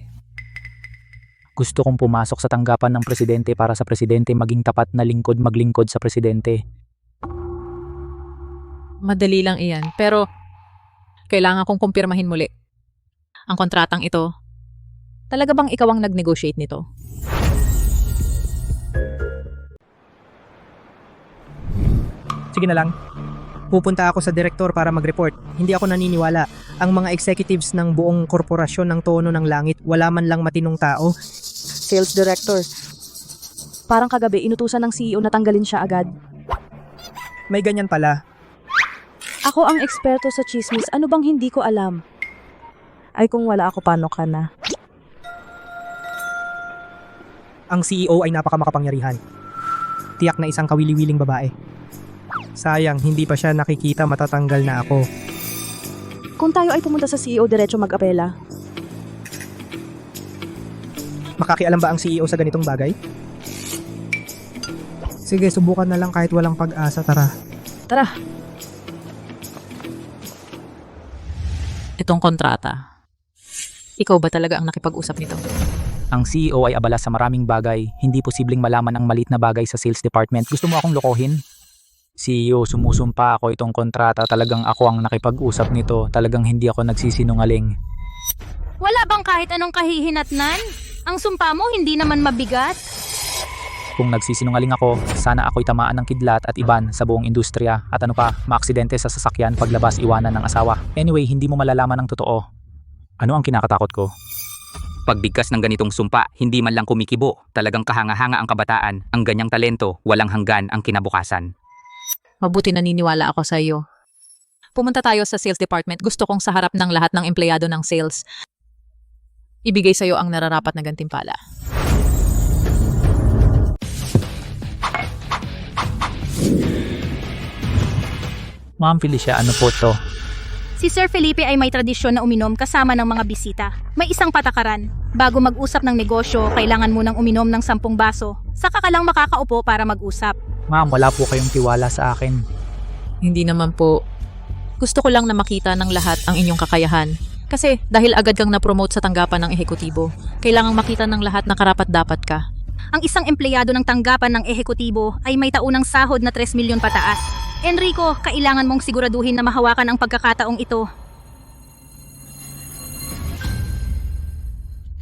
Gusto kong pumasok sa tanggapan ng presidente para sa presidente maging tapat na lingkod maglingkod sa presidente. Madali lang iyan, pero kailangan kong kumpirmahin muli. Ang kontratang ito, talaga bang ikaw ang nag-negotiate nito? Sige na lang. Pupunta ako sa direktor para mag-report. Hindi ako naniniwala. Ang mga executives ng buong korporasyon ng Tono ng Langit, wala man lang matinong tao. Sales director. Parang kagabi, inutusan ng CEO na tanggalin siya agad. May ganyan pala. Ako ang eksperto sa chismis, ano bang hindi ko alam? Ay kung wala ako, paano ka na? Ang CEO ay napakamakapangyarihan. Tiyak na isang kawili-wiling babae. Sayang, hindi pa siya nakikita, matatanggal na ako. Kung tayo ay pumunta sa CEO, diretso mag-apela. Makakialam ba ang CEO sa ganitong bagay? Sige, subukan na lang kahit walang pag-asa, tara. Tara. Itong kontrata. Ikaw ba talaga ang nakipag-usap nito? Ang CEO ay abala sa maraming bagay. Hindi posibleng malaman ang maliit na bagay sa sales department. Gusto mo akong lokohin? CEO, sumusumpa ako itong kontrata. Talagang ako ang nakipag-usap nito. Talagang hindi ako nagsisinungaling. Wala bang kahit anong kahihinatnan? Ang sumpa mo hindi naman mabigat. Kung nagsisinungaling ako, sana ako'y tamaan ng kidlat at iban sa buong industriya. At ano pa, maaksidente sa sasakyan paglabas iwanan ng asawa. Anyway, hindi mo malalaman ang totoo. Ano ang kinakatakot ko? Pagbigkas ng ganitong sumpa, hindi man lang kumikibo. Talagang kahanga-hanga ang kabataan. Ang ganyang talento, walang hanggan ang kinabukasan. Mabuti naniniwala ako sa iyo. Pumunta tayo sa sales department. Gusto kong sa harap ng lahat ng empleyado ng sales, ibigay sa iyo ang nararapat na gantimpala. Ma'am Felicia, ano po to? Si Sir Felipe ay may tradisyon na uminom kasama ng mga bisita. May isang patakaran. Bago mag-usap ng negosyo, kailangan munang uminom ng 10 baso. Saka ka lang makakaupo para mag-usap. Ma'am, wala po kayong tiwala sa akin. Hindi naman po. Gusto ko lang na makita ng lahat ang inyong kakayahan. Kasi dahil agad kang na-promote sa tanggapan ng ehekutibo, kailangang makita ng lahat na karapat-dapat ka. Ang isang empleyado ng tanggapan ng ehekutibo ay may taunang sahod na 3 milyon pataas. Enrico, kailangan mong siguraduhin na mahawakan ang pagkakataong ito.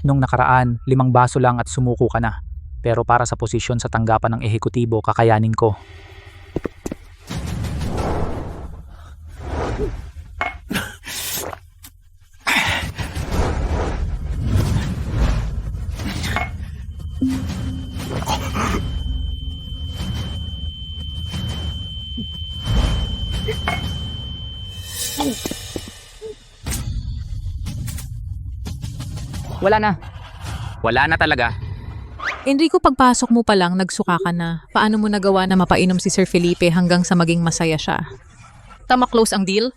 Nung nakaraan, 5 baso lang at sumuko ka na. Pero para sa posisyon sa tanggapan ng ehekutibo, kakayanin ko. Wala na. Wala na talaga. Enrico, pagpasok mo pa lang, nagsuka ka na. Paano mo nagawa na mapainom si Sir Felipe hanggang sa maging masaya siya? Tama, close ang deal?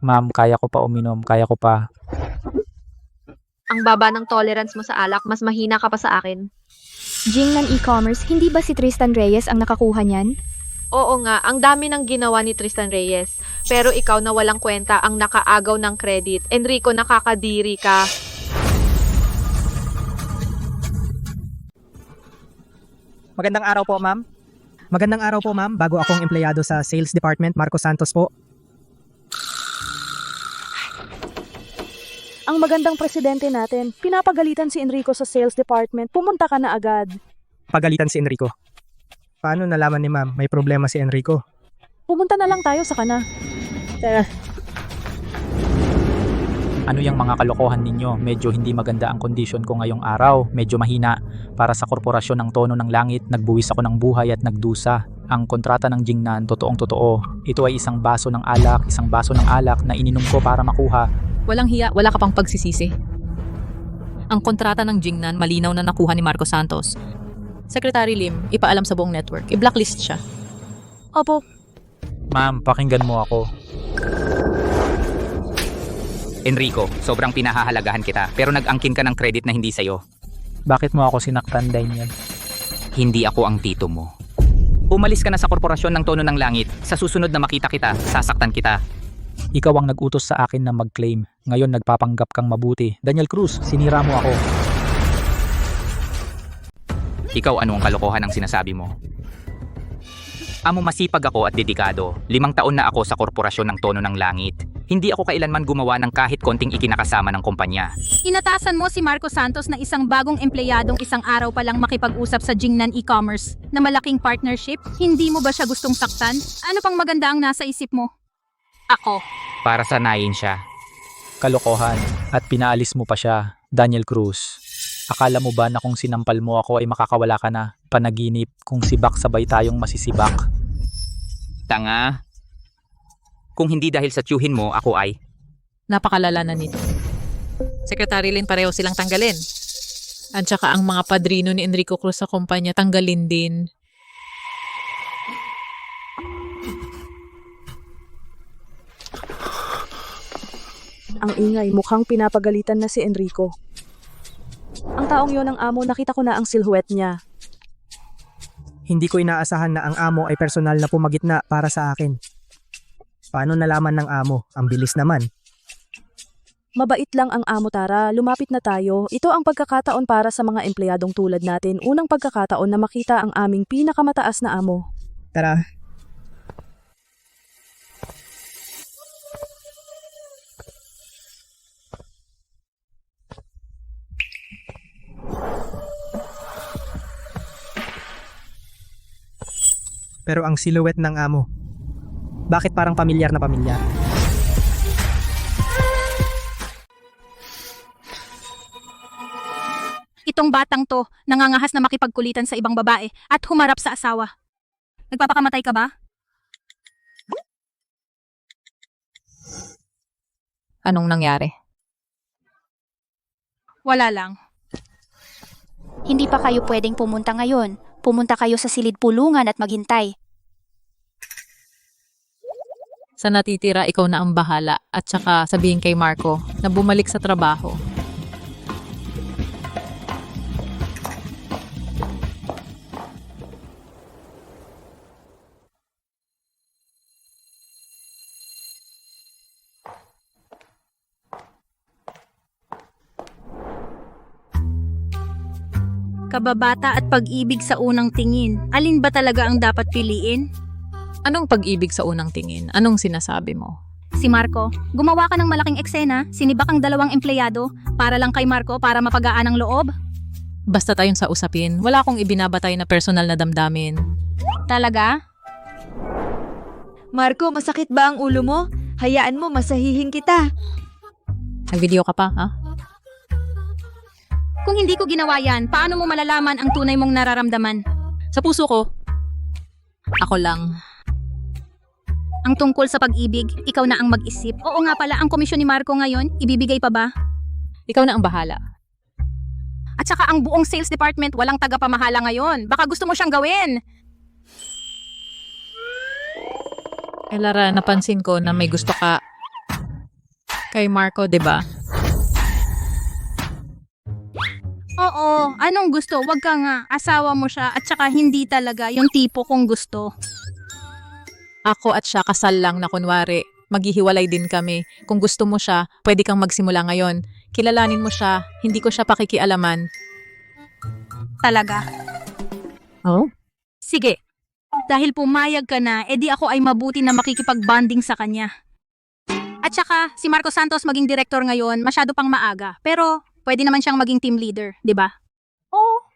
Ma'am, kaya ko pa uminom, kaya ko pa. Ang baba ng tolerance mo sa alak, mas mahina ka pa sa akin. Jingnan e-commerce, hindi ba si Tristan Reyes ang nakakuha niyan? Oo nga, ang dami ng ginawa ni Tristan Reyes. Pero ikaw na walang kwenta ang nakaagaw ng credit. Enrico, nakakadiri ka. Magandang araw po, ma'am. Magandang araw po, ma'am. Bago akong empleyado sa Sales Department, Marco Santos po. Ang magandang presidente natin, pinapagalitan si Enrico sa sales department. Pumunta ka na agad. Pagalitan si Enrico. Paano nalaman ni ma'am may problema si Enrico? Pumunta na lang tayo sa kana. Tara. Ano yung mga kalokohan ninyo? Medyo hindi maganda ang kondisyon ko ngayong araw. Medyo mahina. Para sa korporasyon ng tono ng langit, nagbuwis ako ng buhay at nagdusa. Ang kontrata ng Jingnan, totoong totoo. Ito ay 1 baso ng alak, 1 baso ng alak na ininom ko para makuha. Walang hiya, wala ka pang pagsisisi. Ang kontrata ng Jingnan, malinaw na nakuha ni Marco Santos. Secretary Lim, ipaalam sa buong network. I-blacklist siya. Opo. Ma'am, pakinggan mo ako. Enrico, sobrang pinahahalagahan kita pero nag-angkin ka ng credit na hindi sa'yo. Bakit mo ako sinaktan, Daniel? Hindi ako ang tito mo. Umalis ka na sa korporasyon ng tono ng langit. Sa susunod na makita kita, sasaktan kita. Ikaw ang nag-utos sa akin na mag-claim. Ngayon nagpapanggap kang mabuti. Daniel Cruz, sinira mo ako. Ikaw, ano ang kalokohan ang sinasabi mo? Amo, masipag ako at dedikado. 5 taon na ako sa korporasyon ng tono ng langit. Hindi ako kailanman gumawa ng kahit konting ikinakasama ng kumpanya. Inatasan mo si Marco Santos na isang bagong empleyadong 1 araw pa lang makipag-usap sa Jingnan e-commerce na malaking partnership. Hindi mo ba siya gustong saktan? Ano pang maganda ang nasa isip mo? Ako. Para sanayin siya. Kalokohan. At pinaalis mo pa siya, Daniel Cruz. Akala mo ba na kung sinampal mo ako ay makakawala ka na? Panaginip, kung sibak sabay tayong masisibak. Tanga. Kung hindi dahil sa tiyuhin mo, ako ay... Napakalala na nito. Secretary Lin, pareho silang tanggalin. At saka ang mga padrino ni Enrico Cruz sa kumpanya, tanggalin din. Ang ingay, mukhang pinapagalitan na si Enrico. Ang taong yon ang amo, nakita ko na ang silhouette niya. Hindi ko inaasahan na ang amo ay personal na pumagitna para sa akin. Paano nalaman ng amo? Ang bilis naman. Mabait lang ang amo, Tara. Lumapit na tayo. Ito ang pagkakataon para sa mga empleyadong tulad natin. Unang pagkakataon na makita ang aming pinakamataas na amo. Tara. Pero ang silhouette ng amo, bakit parang pamilyar na pamilyar? Itong batang to, nangangahas na makipagkulitan sa ibang babae at humarap sa asawa. Nagpapakamatay ka ba? Anong nangyari? Wala lang. Hindi pa kayo pwedeng pumunta ngayon. Pumunta kayo sa silid pulungan at maghintay. Sa natitira, ikaw na ang bahala at saka sabihin kay Marco na bumalik sa trabaho. Kababata at pag-ibig sa unang tingin. Alin ba talaga ang dapat piliin? Anong pag-ibig sa unang tingin? Anong sinasabi mo? Si Marco, gumawa ka ng malaking eksena, sinibak ang 2 empleyado, para lang kay Marco para mapagaan ang loob? Basta tayong sa usapin, wala akong ibinabatay na personal na damdamin. Talaga? Marco, masakit ba ang ulo mo? Hayaan mo, masahihin kita. Nag-video ka pa, ha? Kung hindi ko ginawa yan, paano mo malalaman ang tunay mong nararamdaman? Sa puso ko, ako lang. Ang tungkol sa pag-ibig, ikaw na ang mag-isip. Oo nga pala, ang komisyon ni Marco ngayon, ibibigay pa ba? Ikaw na ang bahala. At saka ang buong sales department, walang tagapamahala ngayon. Baka gusto mo siyang gawin. Lara, napansin ko na may gusto ka kay Marco, 'di ba? Oo, anong gusto? Wag ka nga. Asawa mo siya at saka hindi talaga yung tipo kong gusto. Ako at siya kasal lang na kunwari. Maghihiwalay din kami. Kung gusto mo siya, pwede kang magsimula ngayon. Kilalanin mo siya. Hindi ko siya pakikialaman. Talaga. Oh? Sige. Dahil pumayag ka na, edi ako ay mabuti na makikipag-bonding sa kanya. At saka, si Marco Santos maging director ngayon, masyado pang maaga. Pero, pwede naman siyang maging team leader, di ba? Oo.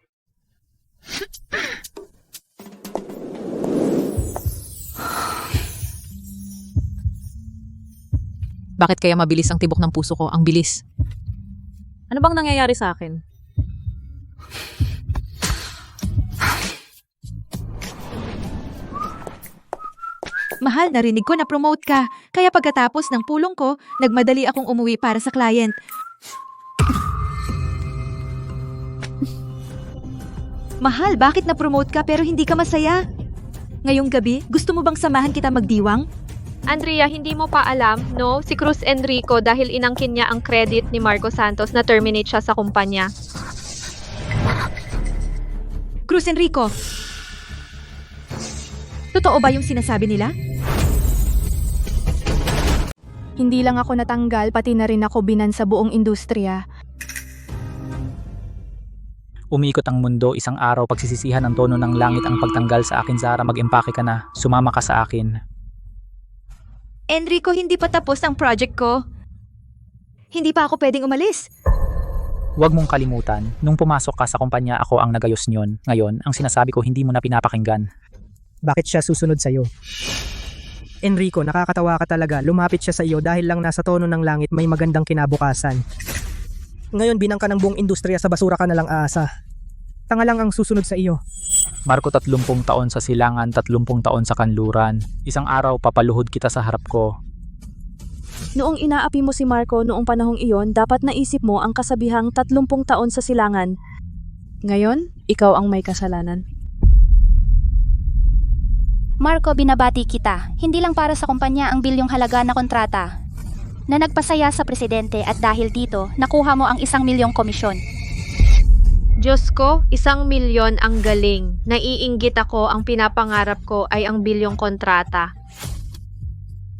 Bakit kaya mabilis ang tibok ng puso ko? Ang bilis. Ano bang nangyayari sa akin? Mahal, narinig ko na promote ka. Kaya pagkatapos ng pulong ko, nagmadali akong umuwi para sa client. Mahal, bakit na-promote ka pero hindi ka masaya? Ngayong gabi, gusto mo bang samahan kita magdiwang? Andrea, hindi mo pa alam, no? Si Cruz Enrico dahil inangkin niya ang credit ni Marco Santos na terminate siya sa kumpanya. Cruz Enrico, totoo ba yung sinasabi nila? Hindi lang ako natanggal, pati na rin ako binan sa buong industriya. Umiikot ang mundo, isang araw pagsisisihan ng tono ng langit ang pagtanggal sa akin. Zara, mag-empake ka na. Sumama ka sa akin. Enrico, hindi pa tapos ang project ko. Hindi pa ako pwedeng umalis. Huwag mong kalimutan, nung pumasok ka sa kumpanya ako ang nagayos niyon. Ngayon, ang sinasabi ko hindi mo na pinapakinggan. Bakit siya susunod sa'yo? Enrico, nakakatawa ka talaga. Lumapit siya sa iyo dahil lang nasa tono ng langit may magandang kinabukasan. Ngayon binang ka ng buong industriya, sa basura ka na lang aasa. Tanga lang ang susunod sa iyo. Marco, 30 taon sa silangan, 30 taon sa kanluran. Isang araw papaluhod kita sa harap ko. Noong inaapi mo si Marco noong panahong iyon, dapat naisip mo ang kasabihang 30 taon sa silangan. Ngayon, ikaw ang may kasalanan. Marco, binabati kita. Hindi lang para sa kumpanya ang bilyong halaga na kontrata na nagpasaya sa presidente at dahil dito, nakuha mo ang 1 milyong komisyon. Diyos ko, 1 milyon ang galing. Naiinggit ako, ang pinapangarap ko ay ang bilyong kontrata.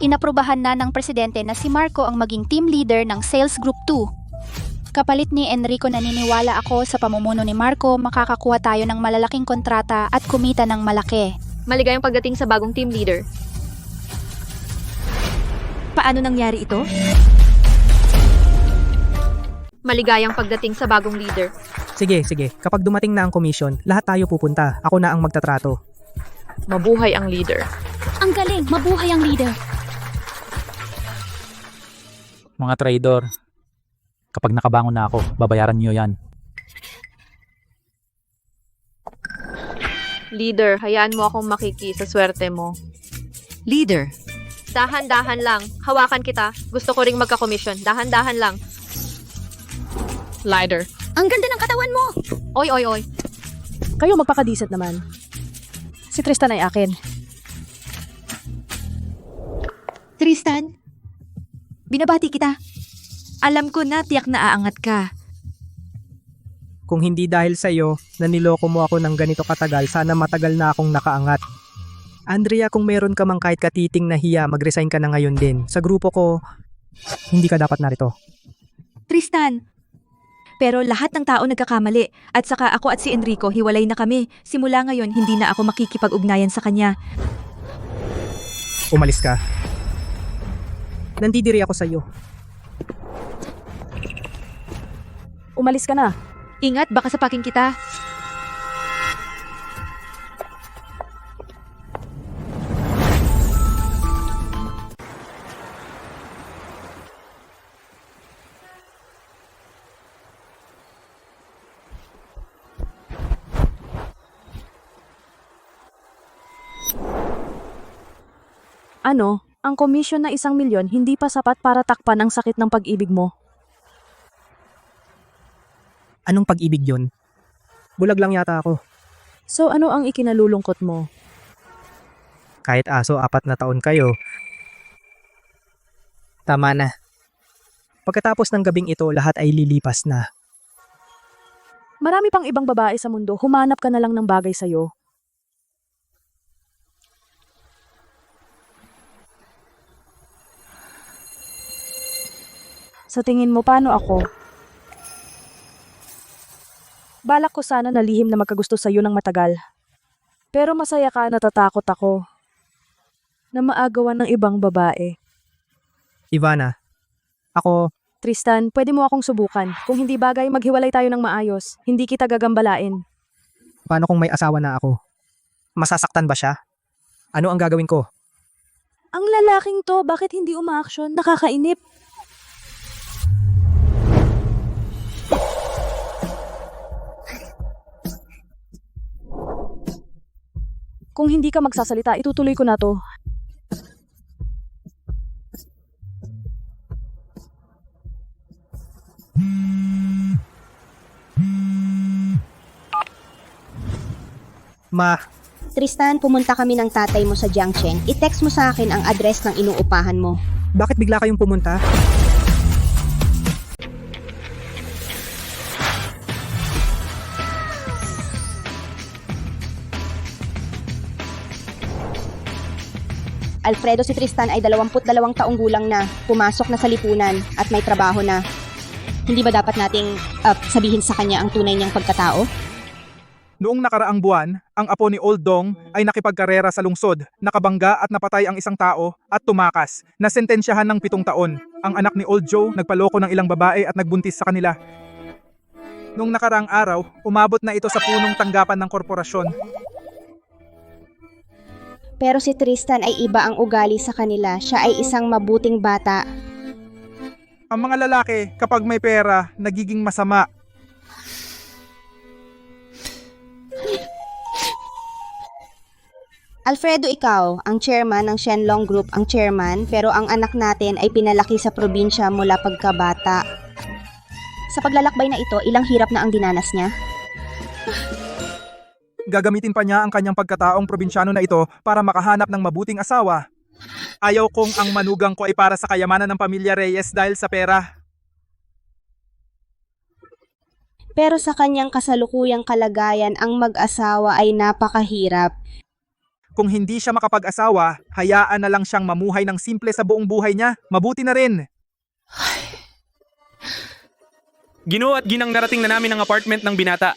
Inaprubahan na ng presidente na si Marco ang maging team leader ng Sales Group 2. Kapalit ni Enrico, naniniwala ako sa pamumuno ni Marco, makakakuha tayo ng malalaking kontrata at kumita ng malaki. Maligayang pagdating sa bagong team leader. Paano nangyari ito? Maligayang pagdating sa bagong leader. Sige. Kapag dumating na ang komisyon, lahat tayo pupunta. Ako na ang magtatrato. Mabuhay ang leader. Ang galing! Mabuhay ang leader! Mga traidor, kapag nakabangon na ako, babayaran niyo yan. Leader, hayaan mo akong makiki sa swerte mo. Leader. Dahan-dahan lang. Hawakan kita. Gusto ko ring magka-commission. Dahan-dahan lang. Lighter. Ang ganda ng katawan mo! Oy. Kayo magpakadisat naman. Si Tristan ay akin. Tristan, binabati kita. Alam ko na tiyak na aangat ka. Kung hindi dahil sa iyo na niloko mo ako ng ganito katagal, sana matagal na akong nakaangat. Andrea, kung meron ka mang kahit katiting na hiya, mag-resign ka na ngayon din. Sa grupo ko, hindi ka dapat narito. Tristan, pero lahat ng tao nagkakamali at saka ako at si Enrico hiwalay na kami. Simula ngayon, hindi na ako makikipag-ugnayan sa kanya. Umalis ka. Nandidiri ako sa iyo. Umalis ka na. Ingat, baka sapakin kita. Ano, ang komisyon na 1 milyon hindi pa sapat para takpan ang sakit ng pag-ibig mo. Anong pag-ibig yun? Bulag lang yata ako. So ano ang ikinalulungkot mo? Kahit aso, 4 na taon kayo. Tama na. Pagkatapos ng gabing ito, lahat ay lilipas na. Marami pang ibang babae sa mundo, humanap ka na lang ng bagay sa'yo. Sa tingin mo, paano ako? Balak ko sana na lihim na magkagusto sa'yo ng matagal. Pero masaya ka, natatakot ako na maagawan ng ibang babae. Ivana, ako, Tristan, pwede mo akong subukan. Kung hindi bagay, maghiwalay tayo ng maayos. Hindi kita gagambalain. paano kung may asawa na ako? Masasaktan ba siya? Ano ang gagawin ko? Ang lalaking to, bakit hindi umaaksyon? Nakakainip. Kung hindi ka magsasalita, itutuloy ko na to. Ma, Tristan, pumunta kami ng tatay mo sa Jiangcheng. I-text mo sa akin ang address ng inuupahan mo. bakit bigla kayong pumunta? Alfredo, si Tristan ay 22 taong gulang na, pumasok na sa lipunan at may trabaho na. Hindi ba dapat nating sabihin sa kanya ang tunay niyang pagkatao? Noong nakaraang buwan, ang apo ni Old Dong ay nakipagkarera sa lungsod, nakabangga at napatay ang isang tao at tumakas, nasentensyahan ng 7 taon. Ang anak ni Old Joe nagpaloko ng ilang babae at nagbuntis sa kanila. Noong nakaraang araw, umabot na ito sa punong tanggapan ng korporasyon. Pero si Tristan ay iba ang ugali sa kanila. Siya ay isang mabuting bata. Ang mga lalaki, kapag may pera, nagiging masama. Alfredo, ikaw, ang chairman ng Shenlong Group, ang chairman, pero ang anak natin ay pinalaki sa probinsya mula pagkabata. Sa paglalakbay na ito, ilang hirap na ang dinanas niya? Gagamitin pa niya ang kanyang pagkataong probinsyano na ito para makahanap ng mabuting asawa. Ayaw kong ang manugang ko ay para sa kayamanan ng pamilya Reyes dahil sa pera. Pero sa kanyang kasalukuyang kalagayan, ang mag-asawa ay napakahirap. Kung hindi siya makapag-asawa, hayaan na lang siyang mamuhay ng simple sa buong buhay niya. Mabuti na rin. Ginoo at ginang, narating na namin ang apartment ng binata.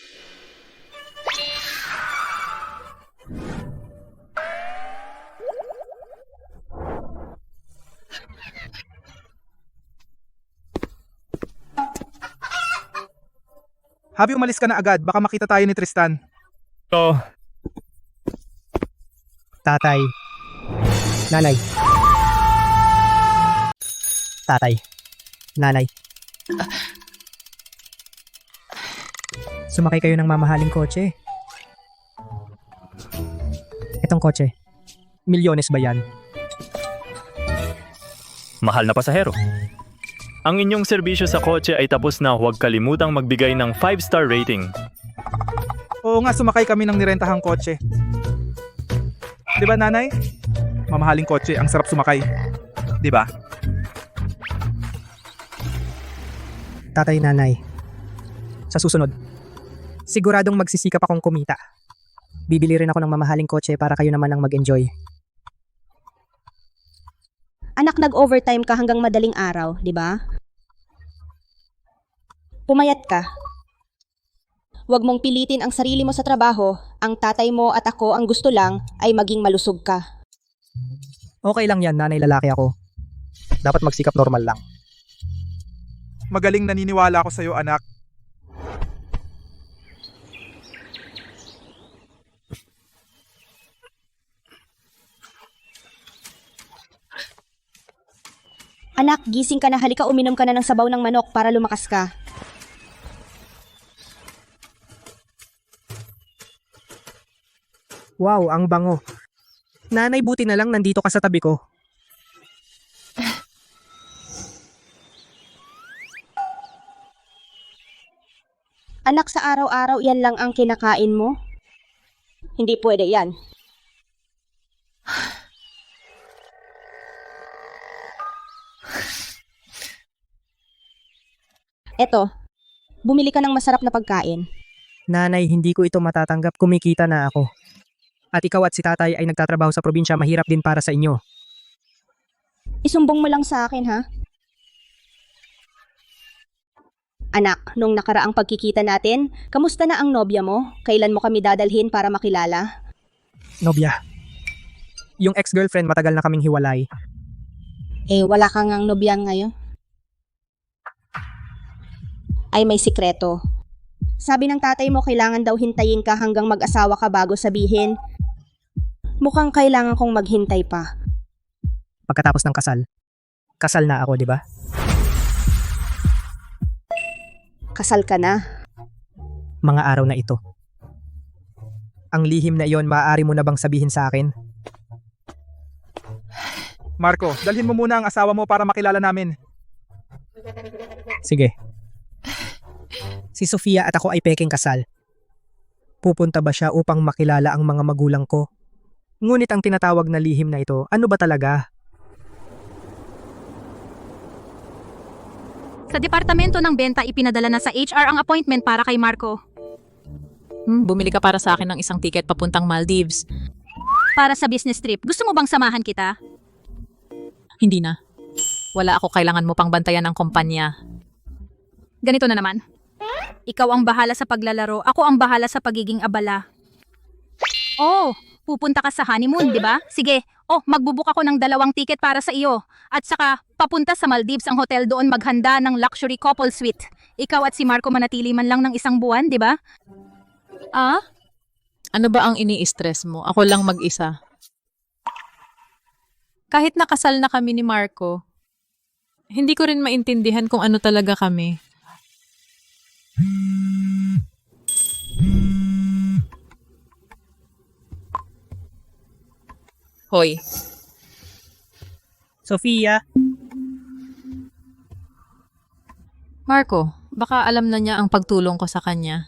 Habi, umalis ka na agad. Baka makita tayo ni Tristan. Tatay. Nanay. Tatay. Nanay. Sumakay kayo ng mamahaling kotse. Itong kotse. Milyones ba yan? Mahal na pasahero. Ang inyong serbisyo sa kotse ay tapos na, huwag kalimutang magbigay ng 5-star rating. Oo nga, sumakay kami ng nirentahang kotse. Di ba, nanay? Mamahaling kotse, ang sarap sumakay. di ba? Tatay, nanay. Sa susunod, siguradong magsisikap akong kumita. Bibili rin ako ng mamahaling kotse para kayo naman ang mag-enjoy. Anak, nag-overtime ka hanggang madaling araw, di ba? Pumayat ka. Huwag mong pilitin ang sarili mo sa trabaho. Ang tatay mo at ako ang gusto lang ay maging malusog ka. Okay lang yan, nanay, lalaki ako. Dapat magsikap normal lang. Magaling naniniwala ako sa'yo, anak. Anak, gising ka na, halika uminom ka na ng sabaw ng manok para lumakas ka. Wow, ang bango. Nanay, buti na lang nandito ka sa tabi ko. Anak, sa araw-araw yan lang ang kinakain mo? Hindi pwede yan. Eto, bumili ka ng masarap na pagkain. Nanay, hindi ko ito matatanggap, kumikita na ako. At ikaw at si tatay ay nagtatrabaho sa probinsya, mahirap din para sa inyo. Isumbong mo lang sa akin, ha? Anak, nung nakaraang pagkikita natin, kamusta na ang nobya mo? Kailan mo kami dadalhin para makilala? Nobya. Yung ex-girlfriend, matagal na kaming hiwalay. Eh, wala kang ang nobya ngayon? Ay, may sikreto. Sabi ng tatay mo, kailangan daw hintayin ka hanggang mag-asawa ka bago sabihin. Mukhang kailangan kong maghintay pa. Pagkatapos ng kasal na ako, di ba? Kasal ka na. Mga araw na ito. Ang lihim na iyon, maaari mo na bang sabihin sa akin? Marco, dalhin mo muna ang asawa mo para makilala namin. Sige. Si Sofia at ako ay peking kasal. Pupunta ba siya upang makilala ang mga magulang ko? Ngunit ang tinatawag na lihim na ito, ano ba talaga? Sa departamento ng benta, ipinadala na sa HR ang appointment para kay Marco. Bumili ka para sa akin ng isang ticket papuntang Maldives. Para sa business trip. Gusto mo bang samahan kita? Hindi na. Wala ako, kailangan mo pang bantayan ng kumpanya. Ganito na naman. Ikaw ang bahala sa paglalaro, ako ang bahala sa pagiging abala. Oh, pupunta ka sa honeymoon, di ba? Sige, magbubook ako ng 2 ticket para sa iyo. At saka, papunta sa Maldives ang hotel doon maghanda ng luxury couple suite. Ikaw at si Marco manatili man lang ng 1 buwan, di ba? Ah? Ano ba ang ini-stress mo? Ako lang mag-isa. Kahit nakasal na kami ni Marco, hindi ko rin maintindihan kung ano talaga kami. Hoy. Sofia? Marco, baka alam na niya ang pagtulong ko sa kanya.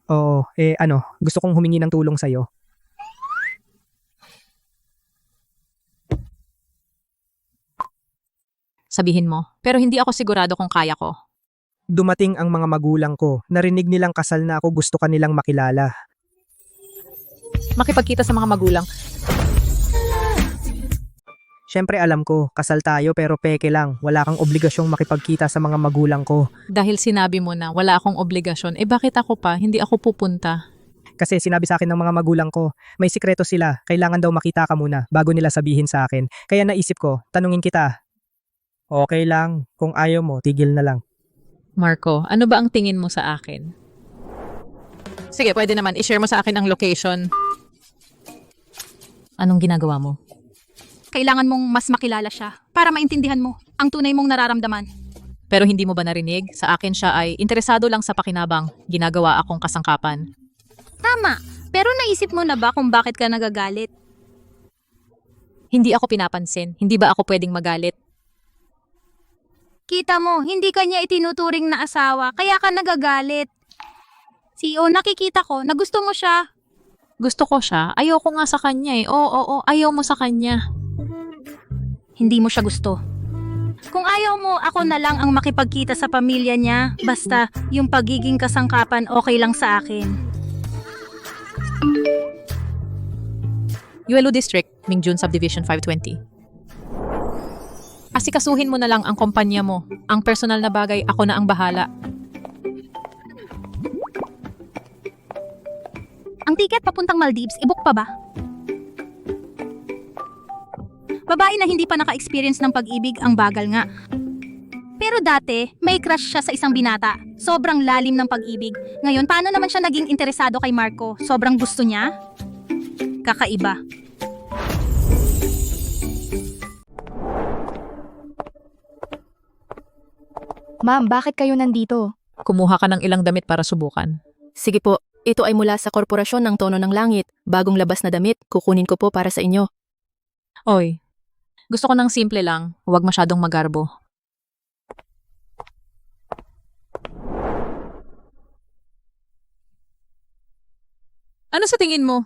Oo, gusto kong humingi ng tulong sa'yo. Sabihin mo, pero hindi ako sigurado kung kaya ko. Dumating ang mga magulang ko, narinig nilang kasal na ako, gusto kanilang makilala. Makipagkita sa mga magulang. Siyempre alam ko, kasal tayo pero peke lang. Wala kang obligasyong makipagkita sa mga magulang ko. Dahil sinabi mo na wala akong obligasyon, bakit ako pa? Hindi ako pupunta. Kasi sinabi sa akin ng mga magulang ko, may sikreto sila, kailangan daw makita ka muna bago nila sabihin sa akin. Kaya naisip ko, tanungin kita. Okay lang, kung ayaw mo, tigil na lang. Marco, ano ba ang tingin mo sa akin? Sige, pwede naman, i-share mo sa akin ang location. Anong ginagawa mo? Kailangan mong mas makilala siya para maintindihan mo ang tunay mong nararamdaman. Pero hindi mo ba narinig? Sa akin siya ay interesado lang sa pakinabang. Ginagawa akong kasangkapan. Tama, pero naisip mo na ba kung bakit ka nagagalit? Hindi ako pinapansin. Hindi ba ako pwedeng magalit? Kita mo, hindi ka niya itinuturing na asawa, kaya ka nagagalit. CEO, nakikita ko na gusto mo siya. Gusto ko siya. Ayoko nga sa kanya eh. Oo, ayaw mo sa kanya. Hindi mo siya gusto. Kung ayaw mo, ako na lang ang makipagkita sa pamilya niya. Basta, yung pagiging kasangkapan okay lang sa akin. Yuelo District, Mingjun Subdivision 520. Asikasuhin mo na lang ang kumpanya mo. Ang personal na bagay, ako na ang bahala. Ang tiket papuntang Maldives, i-book pa ba? Babae na hindi pa naka-experience ng pag-ibig, ang bagal nga. Pero dati, may crush siya sa isang binata. Sobrang lalim ng pag-ibig. Ngayon, paano naman siya naging interesado kay Marco? Sobrang gusto niya? Kakaiba. Ma'am, bakit kayo nandito? Kumuha ka ng ilang damit para subukan. Sige po, ito ay mula sa Korporasyon ng Tono ng Langit. Bagong labas na damit, kukunin ko po para sa inyo. Oy, gusto ko ng simple lang, huwag masyadong magarbo. Ano sa tingin mo?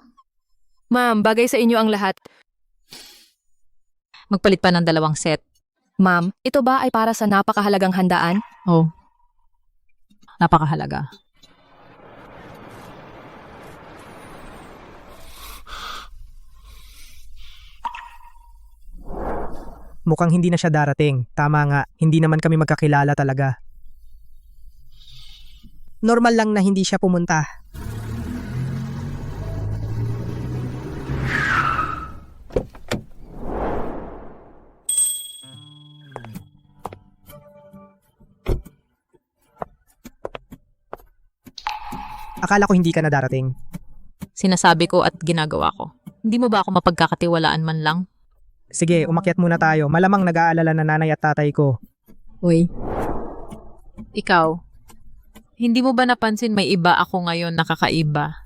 Ma'am, bagay sa inyo ang lahat. Magpalit pa ng 2 set. Ma'am, ito ba ay para sa napakahalagang handaan? Oh, napakahalaga. Mukhang hindi na siya darating. Tama nga, hindi naman kami magkakilala talaga. Normal lang na hindi siya pumunta. Akala ko hindi ka na darating. Sinasabi ko at ginagawa ko. Hindi mo ba ako mapagkakatiwalaan man lang? Sige, umakyat muna tayo. Malamang nag-aalala na nanay at tatay ko. Uy. Ikaw, hindi mo ba napansin may iba ako ngayon nakakaiba?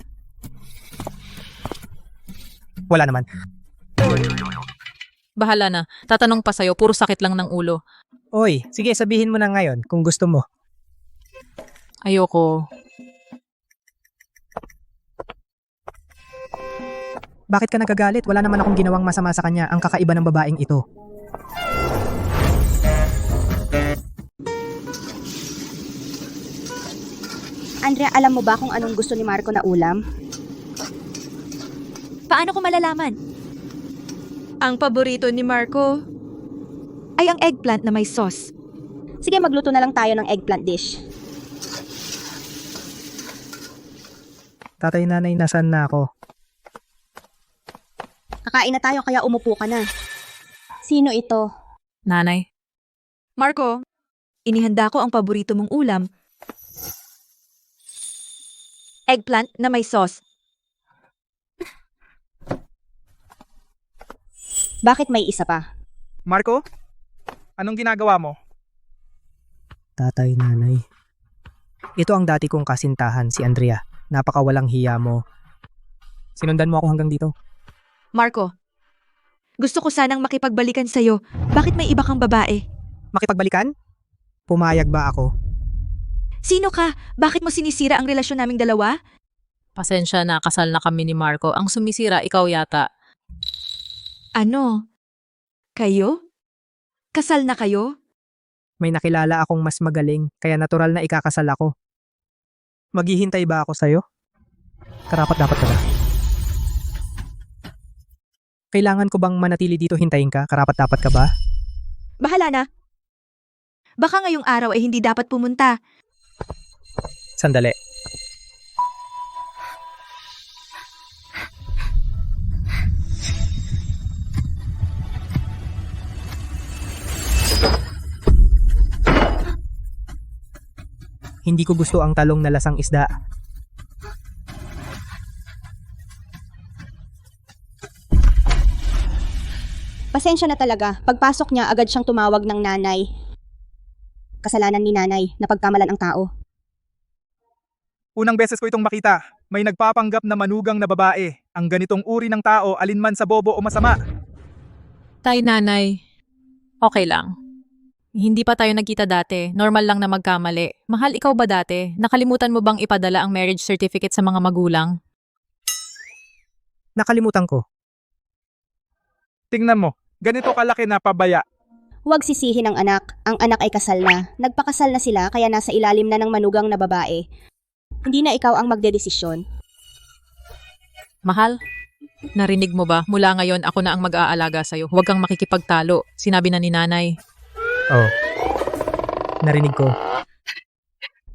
Wala naman. Bahala na. Tatanong pa sa'yo, puro sakit lang ng ulo. Oy, sige sabihin mo na ngayon kung gusto mo. Ayoko. Bakit ka nagagalit? Wala naman akong ginawang masama sa kanya, ang kakaiba ng babaeng ito. Andrea, alam mo ba kung anong gusto ni Marco na ulam? Paano ko malalaman? Ang paborito ni Marco ay ang eggplant na may sauce. Sige, magluto na lang tayo ng eggplant dish. Tatay, nanay, nasaan na ako? Kakain na tayo kaya umupo ka na. Sino ito? Nanay. Marco, inihanda ko ang paborito mong ulam. Eggplant na may sauce. Bakit may isa pa? Marco, anong ginagawa mo? Tatay, nanay. Ito ang dati kong kasintahan, si Andrea. Napakawalang hiya mo. Sinundan mo ako hanggang dito. Marco, gusto ko sanang makipagbalikan sa'yo. Bakit may iba kang babae? Makipagbalikan? Pumayag ba ako? Sino ka? Bakit mo sinisira ang relasyon naming dalawa? Pasensya na, kasal na kami ni Marco. Ang sumisira, ikaw yata. Ano? Kayo? Kasal na kayo? May nakilala akong mas magaling, kaya natural na ikakasal ako. Maghihintay ba ako sa'yo? Karapat-dapat ka ba? Kailangan ko bang manatili dito hintayin ka? Karapat-dapat ka ba? Bahala na. Baka ngayong araw ay hindi dapat pumunta. Sandali. Hindi ko gusto ang talong na lasang isda. Pasensya na talaga. Pagpasok niya, agad siyang tumawag ng nanay. Kasalanan ni nanay, napagkamalan ang tao. Unang beses ko itong makita. May nagpapanggap na manugang na babae. Ang ganitong uri ng tao, alinman sa bobo o masama. Tay, nanay. Okay lang. Hindi pa tayo nagkita dati. Normal lang na magkamali. Mahal, ikaw ba dati? Nakalimutan mo bang ipadala ang marriage certificate sa mga magulang? Nakalimutan ko. Tingnan mo, ganito kalaki na pabaya. Huwag sisihin ang anak. Ang anak ay kasal na. Nagpakasal na sila kaya nasa ilalim na ng manugang na babae. Hindi na ikaw ang magdedesisyon. Mahal, narinig mo ba? Mula ngayon ako na ang mag-aalaga sa'yo. Huwag kang makikipagtalo. Sinabi na ni nanay. Oh. Narinig ko.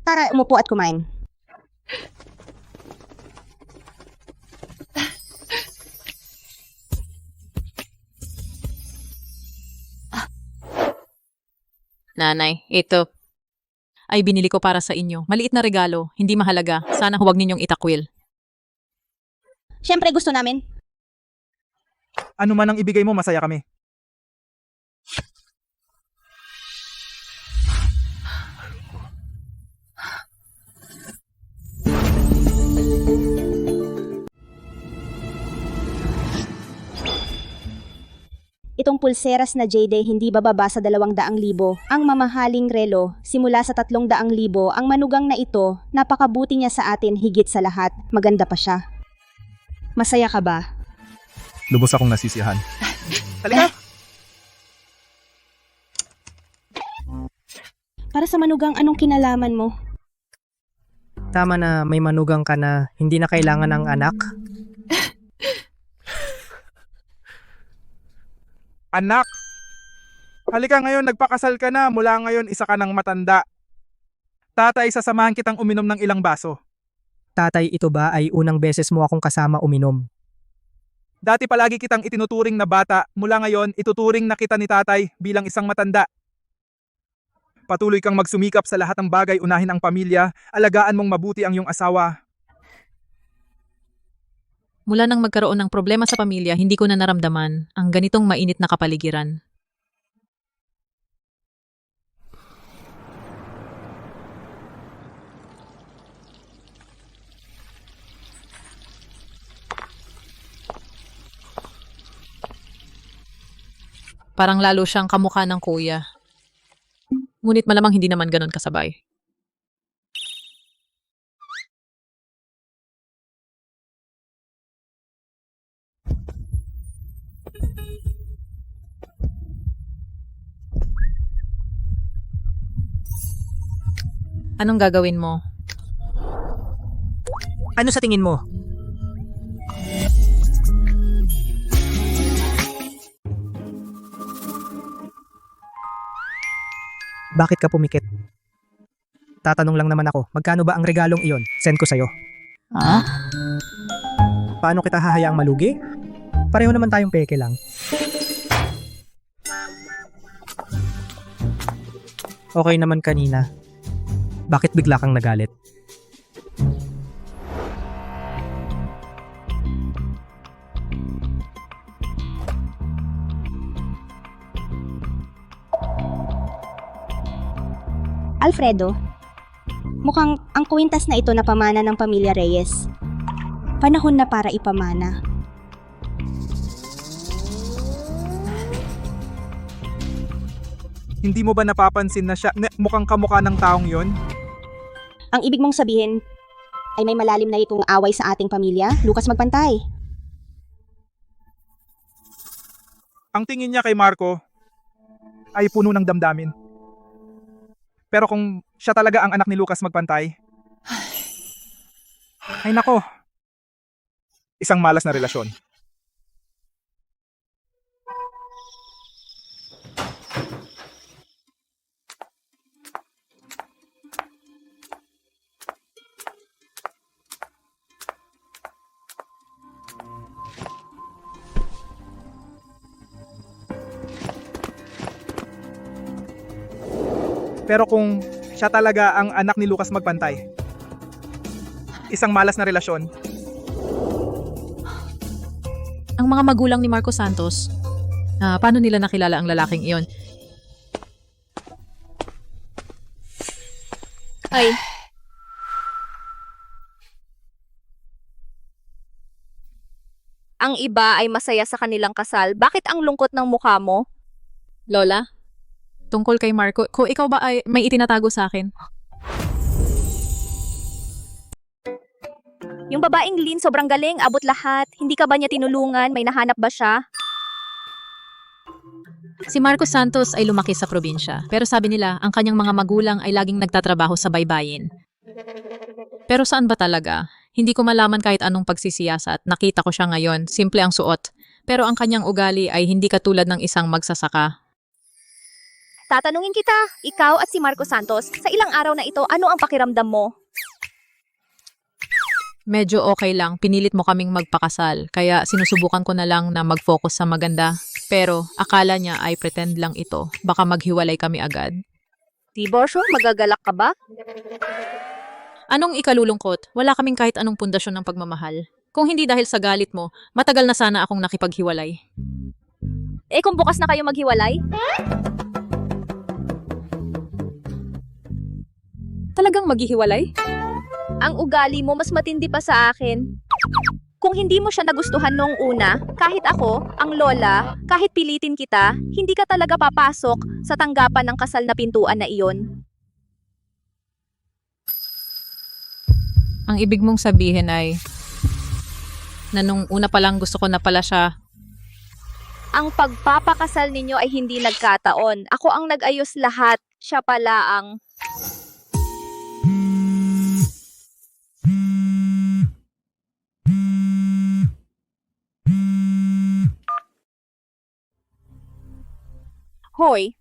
Tara, umupo at kumain. Nanay, ito. Ay binili ko para sa inyo. Maliit na regalo, hindi mahalaga. Sana huwag ninyong itakwil. Siyempre gusto namin. Ano man ang ibigay mo, masaya kami. Itong pulseras na jade hindi bababa sa 200,000. Ang mamahaling relo, simula sa 300,000. Ang manugang na ito, napakabuti niya sa atin higit sa lahat. Maganda pa siya. Masaya ka ba? Lubos akong nasisiyahan. Halika! Para sa manugang, anong kinalaman mo? Tama na may manugang ka na hindi na kailangan ng anak. Anak! Halika ngayon, nagpakasal ka na. Mula ngayon, isa ka ng matanda. Tatay, sasamahan kitang uminom ng ilang baso. Tatay, ito ba ay unang beses mo akong kasama uminom? Dati palagi kitang itinuturing na bata. Mula ngayon, ituturing na kita ni tatay bilang isang matanda. Patuloy kang magsumikap sa lahat ng bagay, unahin ang pamilya, alagaan mong mabuti ang iyong asawa. Mula nang magkaroon ng problema sa pamilya, hindi ko na naramdaman ang ganitong mainit na kapaligiran. Parang lalo siyang kamukha ng kuya. Ngunit malamang hindi naman ganon kasabay. Anong gagawin mo? Ano sa tingin mo? Bakit ka pumikit? Tatanong lang naman ako, magkano ba ang regalong iyon? Send ko sa'yo. Ha? Paano kita hahayaang malugi? Pareho naman tayong peke lang. Okay naman kanina. Bakit bigla kang nagalit? Alfredo, mukhang ang kwintas na ito na pamana ng pamilya Reyes. Panahon na para ipamana. Hindi mo ba napapansin na siya mukhang kamukha ng taong yon? Ang ibig mong sabihin ay may malalim na itong away sa ating pamilya? Lucas, magpantay. Ang tingin niya kay Marco ay puno ng damdamin. Pero kung siya talaga ang anak ni Lucas, magpantay, ay nako, isang malas na relasyon. Pero kung siya talaga ang anak ni Lucas, magpantay, isang malas na relasyon. Ang mga magulang ni Marco Santos, paano nila nakilala ang lalaking iyon? Ay. Ang iba ay masaya sa kanilang kasal. Bakit ang lungkot ng mukha mo? Lola? Tungkol kay Marco, kung ikaw ba ay may itinatago sa akin? Yung babaeng Lynn sobrang galing, abot lahat. Hindi ka ba niya tinulungan? May nahanap ba siya? Si Marcos Santos ay lumaki sa probinsya, pero sabi nila ang kanyang mga magulang ay laging nagtatrabaho sa baybayin. Pero saan ba talaga? Hindi ko malaman kahit anong pagsisiyasat. Nakita ko siya ngayon, simple ang suot. Pero ang kanyang ugali ay hindi katulad ng isang magsasaka. Tatanungin kita, ikaw at si Marcos Santos, sa ilang araw na ito, ano ang pakiramdam mo? Medyo okay lang, pinilit mo kaming magpakasal, kaya sinusubukan ko na lang na mag-focus sa maganda. Pero akala niya ay pretend lang ito, baka maghiwalay kami agad. Tiborsyo, magagalak ka ba? Anong ikalulungkot? Wala kaming kahit anong pundasyon ng pagmamahal. Kung hindi dahil sa galit mo, matagal na sana akong nakipaghiwalay. Eh kung bukas na kayo maghiwalay? Talagang maghihiwalay? Ang ugali mo mas matindi pa sa akin. Kung hindi mo siya nagustuhan noong una, kahit ako, ang lola, kahit pilitin kita, hindi ka talaga papasok sa tanggapan ng kasal na pintuan na iyon. Ang ibig mong sabihin ay na nung una pa lang gusto ko na pala siya. Ang pagpapakasal ninyo ay hindi nagkataon. Ako ang nag-ayos lahat. Siya pala ang... Hoy,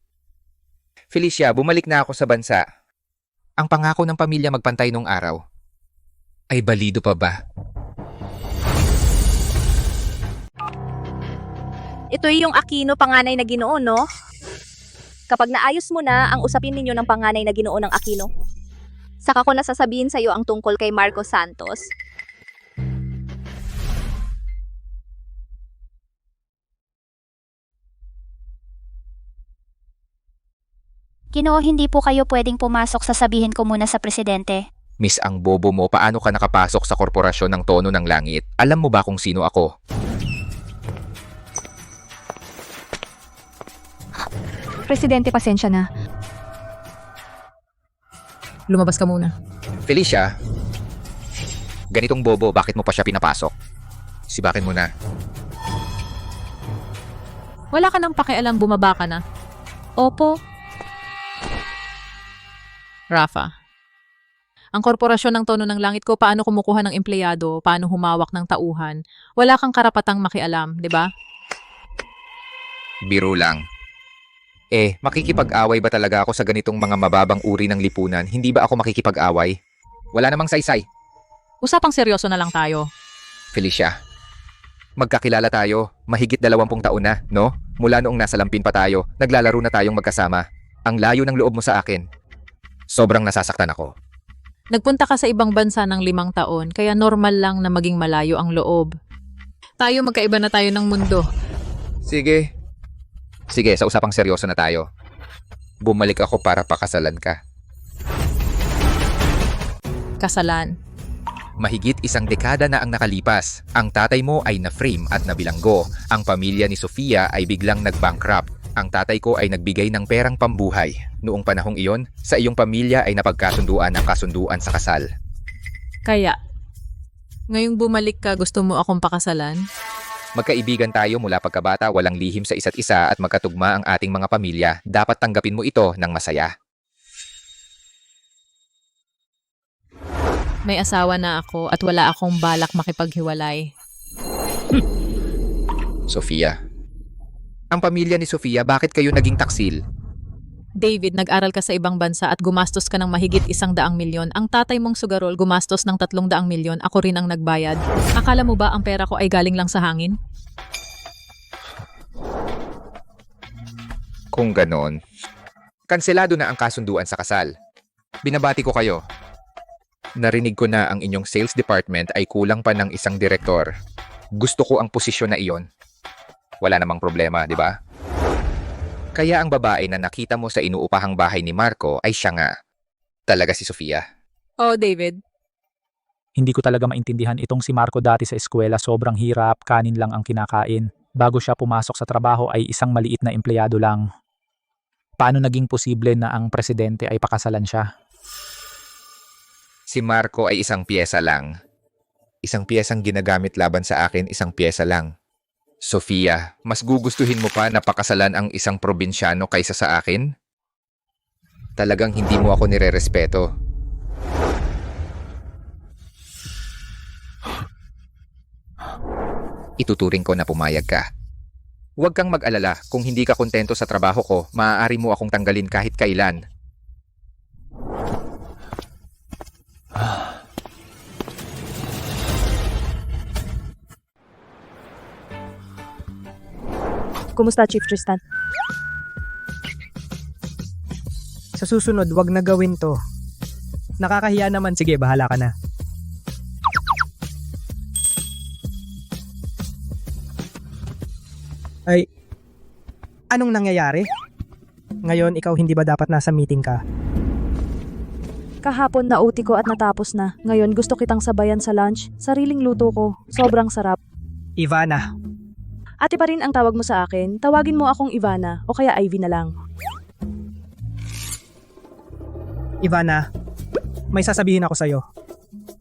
Felicia, bumalik na ako sa bansa. Ang pangako ng pamilya magpantay nung araw. Ay balido pa ba? ito yung Aquino panganay na Ginoo, no? Kapag naayos mo na ang usapin ninyo ng panganay na Ginoo ng Aquino, saka ko nasasabihin sa'yo ang tungkol kay Marcos Santos. Ginoo, hindi po kayo pwedeng pumasok, sasabihin ko muna sa presidente. Miss, ang bobo mo, paano ka nakapasok sa korporasyon ng Tono ng Langit? Alam mo ba kung sino ako? Presidente, pasensya na. Lumabas ka muna. Felicia, ganitong bobo, bakit mo pa siya pinapasok? Sibakin mo na. Wala ka nang pakialam, bumaba ka na. Opo. Rafa, ang korporasyon ng Tono ng Langit ko, paano kumukuha ng empleyado, paano humawak ng tauhan, wala kang karapatang makialam, di ba? Biro lang. Makikipag-away ba talaga ako sa ganitong mga mababang uri ng lipunan? Hindi ba ako makikipag-away? Wala namang saysay. Usapang seryoso na lang tayo. Felicia, magkakilala tayo, mahigit 20 taon na, no? Mula noong nasa lampin pa tayo, naglalaro na tayong magkasama. Ang layo ng loob mo sa akin. Sobrang nasasaktan ako. Nagpunta ka sa ibang bansa ng 5 taon, kaya normal lang na maging malayo ang loob. Tayo magkaiba na tayo ng mundo. Sige, sa usapang seryoso na tayo. Bumalik ako para pakasalan ka. Kasalan. Mahigit 1 dekada na ang nakalipas. Ang tatay mo ay na-frame at nabilanggo. Ang pamilya ni Sofia ay biglang nag-bankrupt. Ang tatay ko ay nagbigay ng perang pambuhay. Noong panahong iyon, sa iyong pamilya ay napagkasunduan ang kasunduan sa kasal. Kaya, ngayong bumalik ka, gusto mo akong pakasalan? Magkaibigan tayo mula pagkabata, walang lihim sa isa't isa at magkatugma ang ating mga pamilya. Dapat tanggapin mo ito ng masaya. May asawa na ako at wala akong balak makipaghiwalay. Sofia. Ang pamilya ni Sofia, bakit kayo naging taksil? David, nag-aral ka sa ibang bansa at gumastos ka ng mahigit 100 milyon. Ang tatay mong sugarol gumastos ng 300 milyon. Ako rin ang nagbayad. Akala mo ba ang pera ko ay galing lang sa hangin? Kung ganon, kanselado na ang kasunduan sa kasal. Binabati ko kayo. Narinig ko na ang inyong sales department ay kulang pa ng 1 direktor. Gusto ko ang posisyon na iyon. Wala namang problema, di ba? Kaya ang babae na nakita mo sa inuupahang bahay ni Marco ay siya nga. Talaga si Sofia. Oh, David. Hindi ko talaga maintindihan itong si Marco dati sa eskwela, sobrang hirap, kanin lang ang kinakain. Bago siya pumasok sa trabaho ay isang maliit na empleyado lang. Paano naging posible na ang presidente ay pakasalan siya? Si Marco ay isang piyesa lang. Isang piyesang ginagamit laban sa akin, isang piyesa lang. Sofia, mas gugustuhin mo pa na pakasalan ang isang probinsyano kaysa sa akin? Talagang hindi mo ako nirerespeto. Ituturing ko na pumayag ka. Huwag kang mag-alala, kung hindi ka kontento sa trabaho ko, maaari mo akong tanggalin kahit kailan. Kumusta, Chief Tristan? Sa susunod, wag na gawin to. Nakakahiya naman, sige, bahala ka na. Ay, anong nangyayari? Ngayon, ikaw hindi ba dapat nasa meeting ka? Kahapon na OT ko at natapos na. Ngayon gusto kitang sabayan sa lunch. Sariling luto ko. Sobrang sarap. Ivana, Ate pa rin ang tawag mo sa akin. Tawagin mo akong Ivana o kaya Ivy na lang. Ivana, may sasabihin ako sa'yo.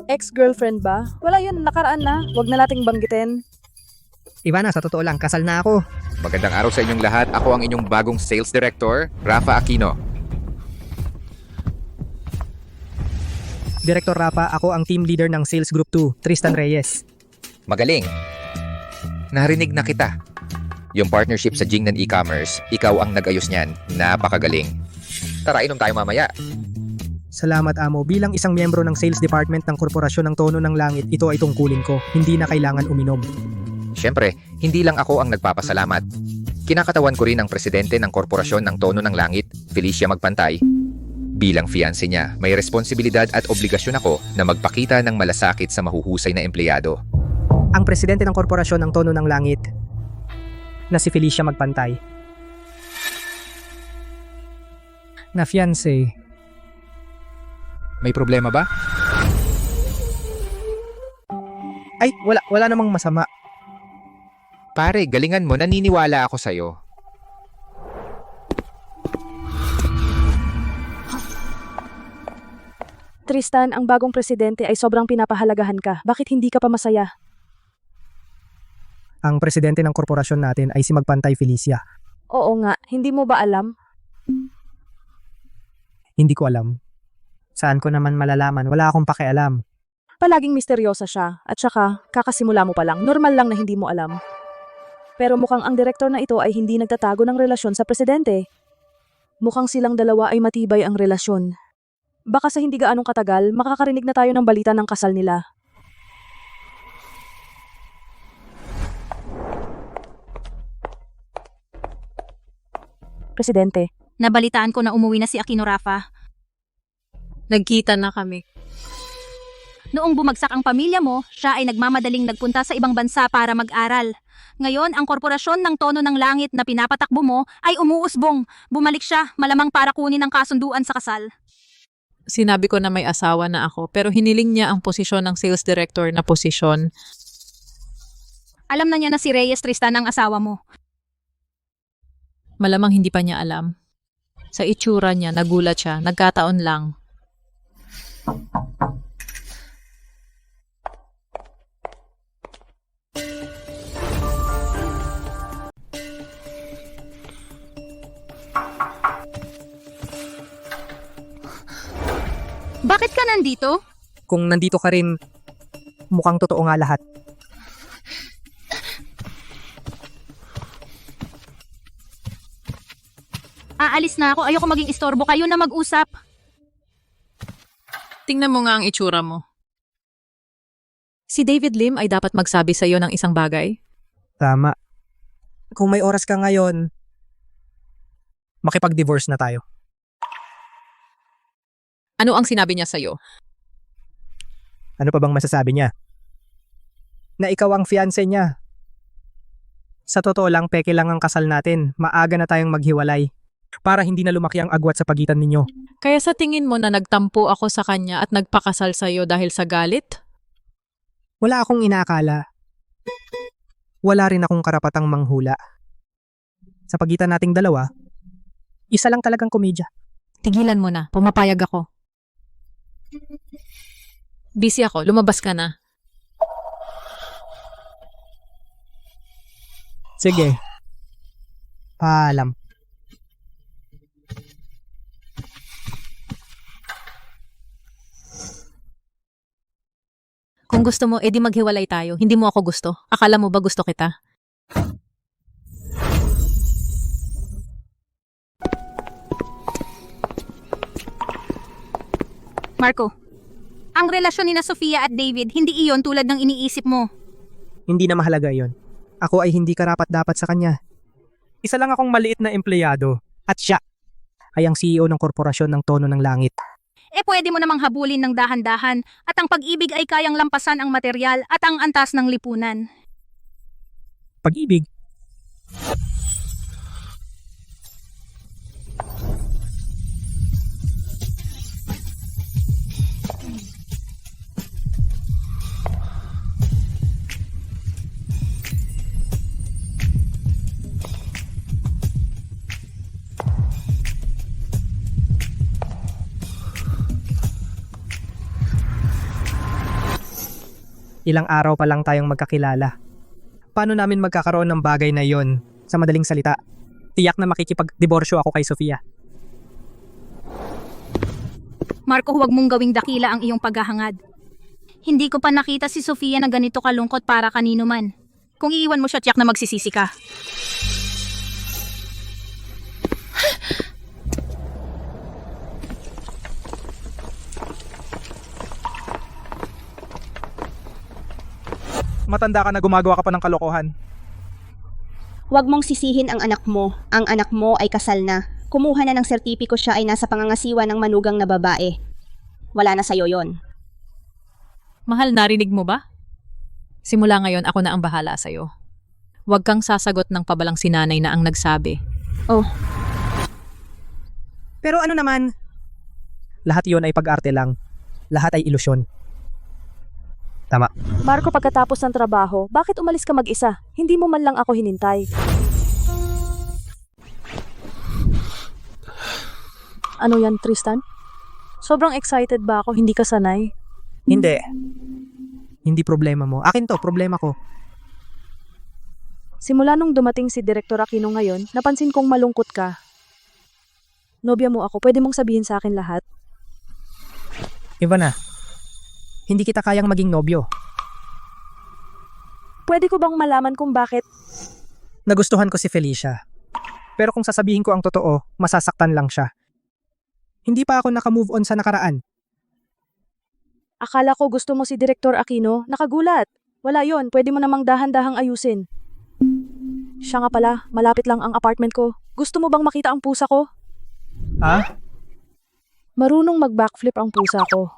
Ex-girlfriend ba? Wala yun, nakaraan na. Huwag na nating banggitin. Ivana, sa totoo lang, kasal na ako. Magandang araw sa inyong lahat. Ako ang inyong bagong sales director, Rafa Aquino. Director Rafa, ako ang team leader ng Sales Group 2, Tristan Reyes. Magaling. Narinig na kita. Yung partnership sa Jingnan E-commerce, ikaw ang nag-ayos niyan. Napakagaling. Tara, inom tayo mamaya. Salamat, Amo. Bilang isang miyembro ng sales department ng Korporasyon ng Tono ng Langit, ito ay tungkulin ko. Hindi na kailangan uminom. Siyempre, hindi lang ako ang nagpapasalamat. Kinakatawan ko rin ang presidente ng Korporasyon ng Tono ng Langit, Felicia Magpantay. Bilang fiancé niya, may responsibilidad at obligasyon ako na magpakita ng malasakit sa mahuhusay na empleyado. Ang presidente ng Korporasyon ng Tono ng Langit, na si Felicia Magpantay, na fiancé. May problema ba? Ay, wala namang masama. Pare, galingan mo, naniniwala ako sa'yo. Tristan, ang bagong presidente ay sobrang pinapahalagahan ka. Bakit hindi ka pa masaya? Ang presidente ng korporasyon natin ay si Magpantay Felicia. Oo nga, hindi mo ba alam? Hindi ko alam. Saan ko naman malalaman? Wala akong pakialam. Palaging misteryosa siya at saka kakasimula mo pa lang. Normal lang na hindi mo alam. Pero mukhang ang direktor na ito ay hindi nagtatago ng relasyon sa presidente. Mukhang silang dalawa ay matibay ang relasyon. Baka sa hindi gaanong katagal, makakarinig na tayo ng balita ng kasal nila. Presidente. Nabalitaan ko na umuwi na si Aquino Rafa. Nagkita na kami. Noong bumagsak ang pamilya mo, siya ay nagmamadaling nagpunta sa ibang bansa para mag-aral. Ngayon, ang korporasyon ng Tono ng Langit na pinapatakbo mo ay umuusbong. Bumalik siya, malamang para kunin ang kasunduan sa kasal. Sinabi ko na may asawa na ako, pero hiniling niya ang posisyon ng sales director na posisyon. Alam na niya na si Reyes Tristan ang asawa mo. Malamang hindi pa niya alam. Sa itsura niya, nagulat siya, nagkataon lang. Bakit ka nandito? Kung nandito ka rin, mukhang totoo nga lahat. Aalis na ako, ayoko maging istorbo, kayo na mag-usap. Tingnan mo nga ang itsura mo. Si David Lim ay dapat magsabi sa iyo ng isang bagay. Tama. Kung may oras ka ngayon, makipag-divorce na tayo. Ano ang sinabi niya sa iyo? Ano pa bang masasabi niya? Na ikaw ang fiancé niya. Sa totoo lang, peke lang ang kasal natin. Maaga na tayong maghiwalay. Para hindi na lumaki ang agwat sa pagitan ninyo. Kaya sa tingin mo na nagtampo ako sa kanya at nagpakasal sa iyo dahil sa galit? Wala akong inaakala. Wala rin akong karapatang manghula. Sa pagitan nating dalawa, isa lang talagang komedya. Tigilan mo na, pumapayag ako. Busy ako, lumabas ka na. Sige. Paalam. Kung gusto mo, edi maghiwalay tayo. Hindi mo ako gusto. Akala mo ba gusto kita? Marco, ang relasyon ni na Sofia at David, hindi iyon tulad ng iniisip mo. Hindi na mahalaga yon. Ako ay hindi karapat-dapat sa kanya. Isa lang akong maliit na empleyado. At siya ay ang CEO ng korporasyon ng Tono ng Langit. Pwede mo namang habulin ng dahan-dahan at ang pag-ibig ay kayang lampasan ang material at ang antas ng lipunan. Pag-ibig? Ilang araw pa lang tayong magkakilala. Paano namin magkakaroon ng bagay na yon? Sa madaling salita, tiyak na makikipag-diborsyo ako kay Sofia. Marco, huwag mong gawing dakila ang iyong paghahangad. Hindi ko pa nakita si Sofia na ganito kalungkot para kanino man. Kung iiwan mo siya, tiyak na magsisisi ka. Matanda ka na gumagawa ka pa ng kalokohan. Huwag mong sisihin ang anak mo. Ang anak mo ay kasal na. Kumuha na ng sertipiko siya ay nasa pangangasiwa ng manugang na babae. Wala na sa'yo yon. Mahal, narinig mo ba? Simula ngayon, ako na ang bahala sa'yo. Huwag kang sasagot ng pabalang sinanay na ang nagsabi. Oh. Pero ano naman? Lahat yon ay pag-arte lang. Lahat ay ilusyon. Tama. Marco, pagkatapos ng trabaho, bakit umalis ka mag-isa? Hindi mo man lang ako hinintay. Ano yan, Tristan? Sobrang excited ba ako? Hindi ka sanay? Hindi. Hindi problema mo. Akin to, problema ko. Simula nung dumating si Direktor Aquino ngayon, napansin kong malungkot ka. Nobya mo ako, pwede mong sabihin sa akin lahat? Iba na. Hindi kita kayang maging nobyo. Pwede ko bang malaman kung bakit? Nagustuhan ko si Felicia. Pero kung sasabihin ko ang totoo, masasaktan lang siya. Hindi pa ako nakamove on sa nakaraan. Akala ko gusto mo si Direktor Aquino, nakagulat. Wala yon, pwede mo namang dahan-dahang ayusin. Siya nga pala, malapit lang ang apartment ko. Gusto mo bang makita ang pusa ko? Ha? Marunong mag-backflip ang pusa ko.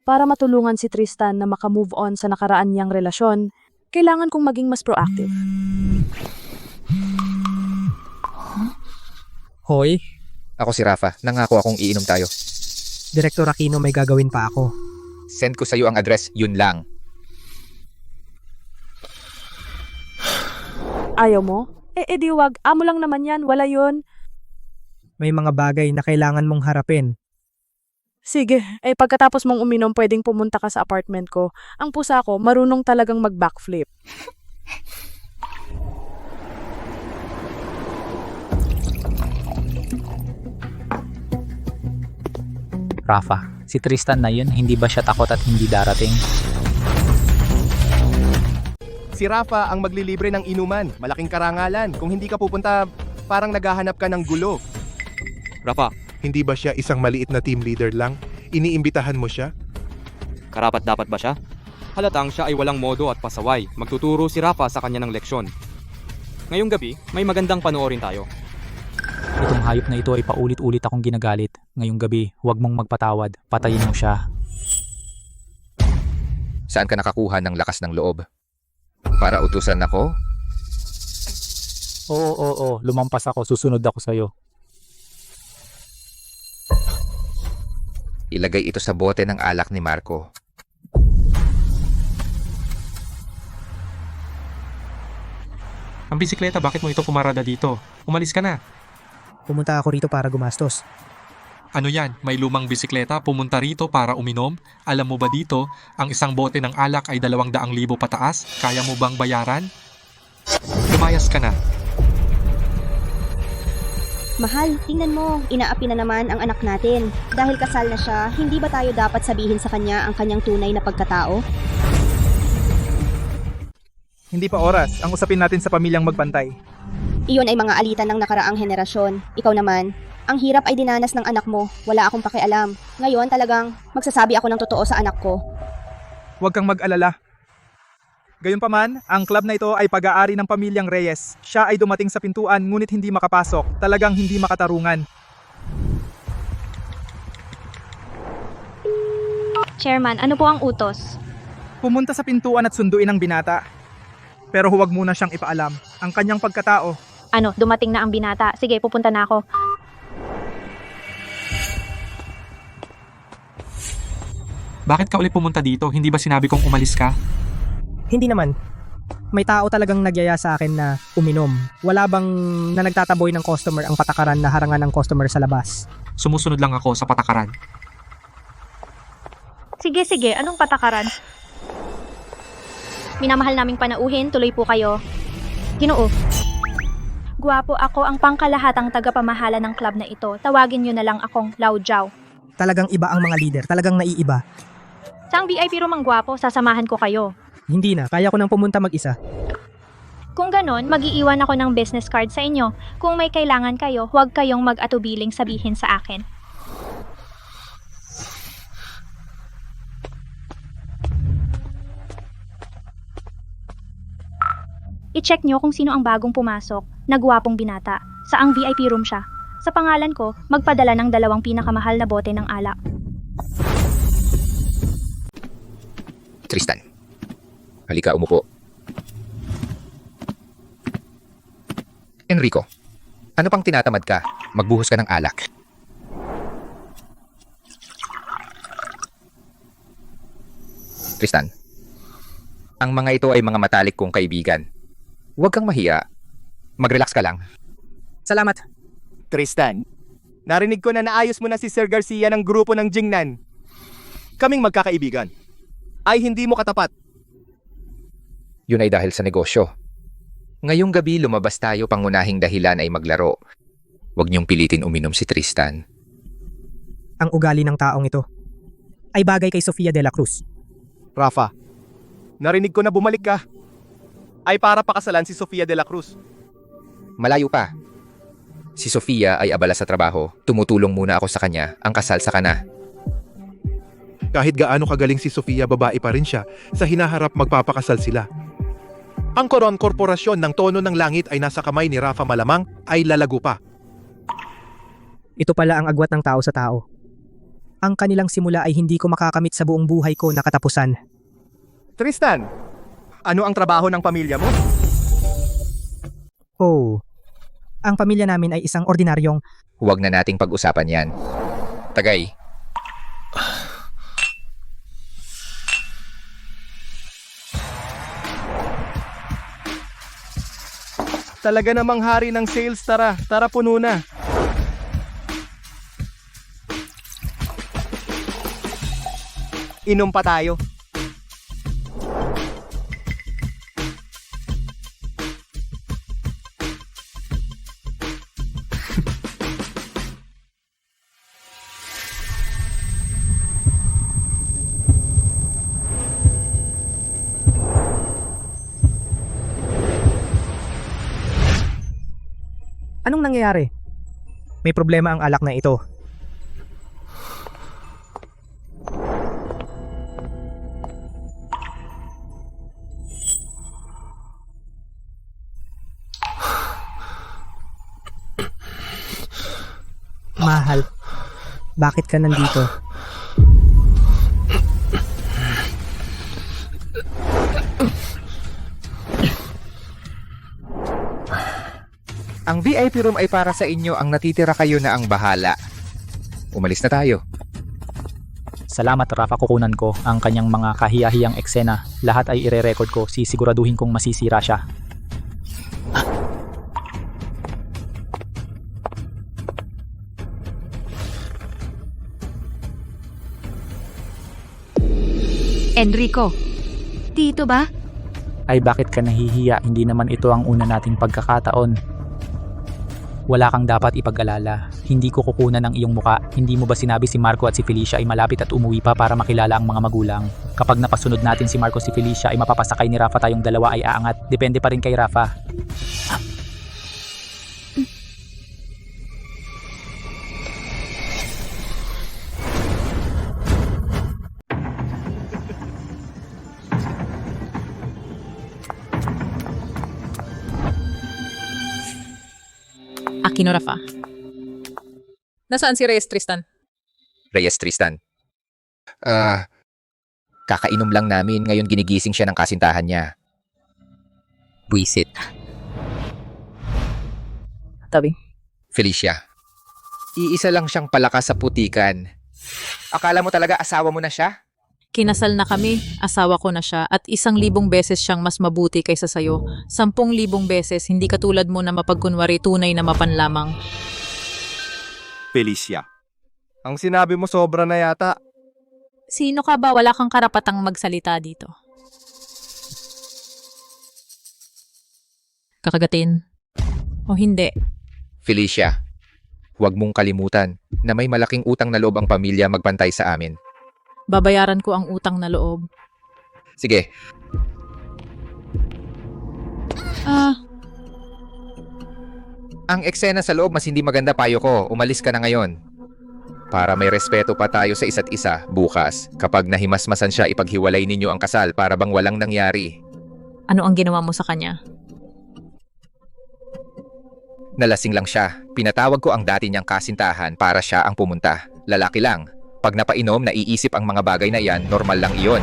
Para matulungan si Tristan na makamove on sa nakaraan niyang relasyon, kailangan kong maging mas proactive. Hoy? Ako si Rafa. Nangako akong iinom tayo. Direktor Aquino, may gagawin pa ako. Send ko sa'yo ang address, yun lang. Ayaw mo? Di wag. Amo lang naman yan. Wala yun. May mga bagay na kailangan mong harapin. Sige, pagkatapos mong uminom, pwedeng pumunta ka sa apartment ko. Ang pusa ko, marunong talagang mag-backflip. Rafa, si Tristan na yun, hindi ba siya takot at hindi darating? Si Rafa ang maglilibre ng inuman. Malaking karangalan. Kung hindi ka pupunta, parang naghahanap ka ng gulo. Rafa, hindi ba siya isang maliit na team leader lang? Iniimbitahan mo siya? karapat-dapat ba siya? Halatang siya ay walang modo at pasaway. Magtuturo si Rafa sa kanya ng leksyon. Ngayong gabi, may magandang panoorin tayo. Itong hayop na ito ay paulit-ulit akong ginagalit. Ngayong gabi, huwag mong magpatawad. Patayin mo siya. Saan ka nakakuha ng lakas ng loob? Para utusan ako? Oo. Lumampas ako. Susunod ako sa'yo. Ilagay ito sa bote ng alak ni Marco. Ang bisikleta, bakit mo ito pumarada dito? Umalis ka na. Pumunta ako rito para gumastos. Ano yan? May lumang bisikleta, pumunta rito para uminom? Alam mo ba dito, ang isang bote ng alak ay 200,000 pataas? Kaya mo bang bayaran? Lumayas ka na. Mahal, tingnan mo, inaapi na naman ang anak natin. Dahil kasal na siya, hindi ba tayo dapat sabihin sa kanya ang kanyang tunay na pagkatao? Hindi pa oras ang usapin natin sa pamilyang magpantay. Iyon ay mga alitan ng nakaraang henerasyon. Ikaw naman, ang hirap ay dinanas ng anak mo. Wala akong pakialam. Ngayon talagang magsasabi ako ng totoo sa anak ko. Huwag kang mag-alala. Gayunpaman, ang club na ito ay pag-aari ng pamilyang Reyes. Siya ay dumating sa pintuan ngunit hindi makapasok. Talagang hindi makatarungan. Chairman, ano po ang utos? Pumunta sa pintuan at sunduin ang binata. Pero huwag muna siyang ipaalam ang kanyang pagkatao. Ano, dumating na ang binata. Sige, pupunta na ako. Bakit ka ulit pumunta dito? Hindi ba sinabi kong umalis ka? Hindi naman. May tao talagang nagyaya sa akin na uminom. Wala bang na nagtataboy ng customer ang patakaran na harangan ng customer sa labas? Sumusunod lang ako sa patakaran. Sige, anong patakaran? Minamahal naming panauhin, tuloy po kayo. Ginoo. Guwapo ako ang pangkalahatang tagapamahala ng club na ito. Tawagin niyo na lang akong Lao Jiao. Talagang iba ang mga leader. Talagang naiiba. Sa ang VIP room ang gwapo, sasamahan ko kayo. Hindi na. Kaya ko nang pumunta mag-isa. Kung ganon, mag-iiwan ako ng business card sa inyo. Kung may kailangan kayo, huwag kayong mag-atubiling sabihin sa akin. I-check nyo kung sino ang bagong pumasok, na gwapong binata. Saang VIP room siya. Sa pangalan ko, magpadala ng 2 pinakamahal na bote ng alak. Tristan, halika umupo. Enrico, ano pang tinatamad ka? Magbuhos ka ng alak. Tristan, ang mga ito ay mga matalik kong kaibigan. Huwag kang mahiya. Mag-relax ka lang. Salamat. Tristan, narinig ko na naayos mo na si Sir Garcia ng grupo ng Jingnan. Kaming magkakaibigan ay hindi mo katapat. Yun ay dahil sa negosyo. Ngayong gabi lumabas tayo, pangunahing dahilan ay maglaro. Huwag niyong pilitin uminom si Tristan. Ang ugali ng taong ito ay bagay kay Sofia de la Cruz. Rafa, narinig ko na bumalik ka. Ay para pakasalan si Sofia de la Cruz. Malayo pa. Si Sofia ay abala sa trabaho. Tumutulong muna ako sa kanya. Ang kasal sa kana. Kahit gaano kagaling si Sofia, babae pa rin siya. Sa hinaharap magpapakasal sila. Ang Coron Korporasyon ng Tono ng Langit ay nasa kamay ni Rafa, malamang ay lalago pa. Ito pala ang agwat ng tao sa tao. Ang kanilang simula ay hindi ko makakamit sa buong buhay ko na katapusan. Tristan, ano ang trabaho ng pamilya mo? Oh, ang pamilya namin ay isang ordinaryong... Huwag na nating pag-usapan yan. Tagay. Talaga namang hari ng sales, tara puno na. Inom pa tayo. Anong nangyayari? May problema ang alak na ito. Mahal, bakit ka nandito? Ang VIP room ay para sa inyo, ang natitira kayo na ang bahala. Umalis na tayo. Salamat Rafa, kukunan ko ang kanyang mga kahiyahiyang eksena. Lahat ay ire-record ko, sisiguraduhin kong masisira siya. Enrico, dito ba? Ay bakit ka nahihiya? Hindi naman ito ang una nating pagkakataon. Wala kang dapat ipag-alala. Hindi ko kukunan ng iyong muka. Hindi mo ba sinabi si Marco at si Felicia ay malapit at umuwi pa para makilala ang mga magulang? Kapag napasunod natin si Marco si Felicia ay mapapasakay ni Rafa, tayong dalawa ay aangat. Depende pa rin kay Rafa. Aquino, Rafa. Nasaan si Reyes, Tristan? Reyes Tristan. Kakainom lang namin, ngayon ginigising siya ng kasintahan niya. Buisit. Tabi. Felicia. Iisa lang siyang palakas sa putikan. Akala mo talaga asawa mo na siya? Kinasal na kami, asawa ko na siya, at 1,000 beses siyang mas mabuti kaysa sayo. 10,000 beses, hindi katulad mo na mapagkunwari tunay na mapanlamang. Felicia. Ang sinabi mo sobra na yata. Sino ka ba? Wala kang karapatang magsalita dito. Kakagatin. O hindi. Felicia, huwag mong kalimutan na may malaking utang na loob ang pamilya magpantay sa amin. Babayaran ko ang utang na loob. Sige. Ang eksena sa loob mas hindi maganda, payo ko. Umalis ka na ngayon. Para may respeto pa tayo sa isa't isa bukas. Kapag nahimasmasan siya, ipaghiwalay ninyo ang kasal para bang walang nangyari. Ano ang ginawa mo sa kanya? Nalasing lang siya. Pinatawag ko ang dati niyang kasintahan para siya ang pumunta. Lalaki lang. Pag napainom, naiisip ang mga bagay na iyan, normal lang iyon.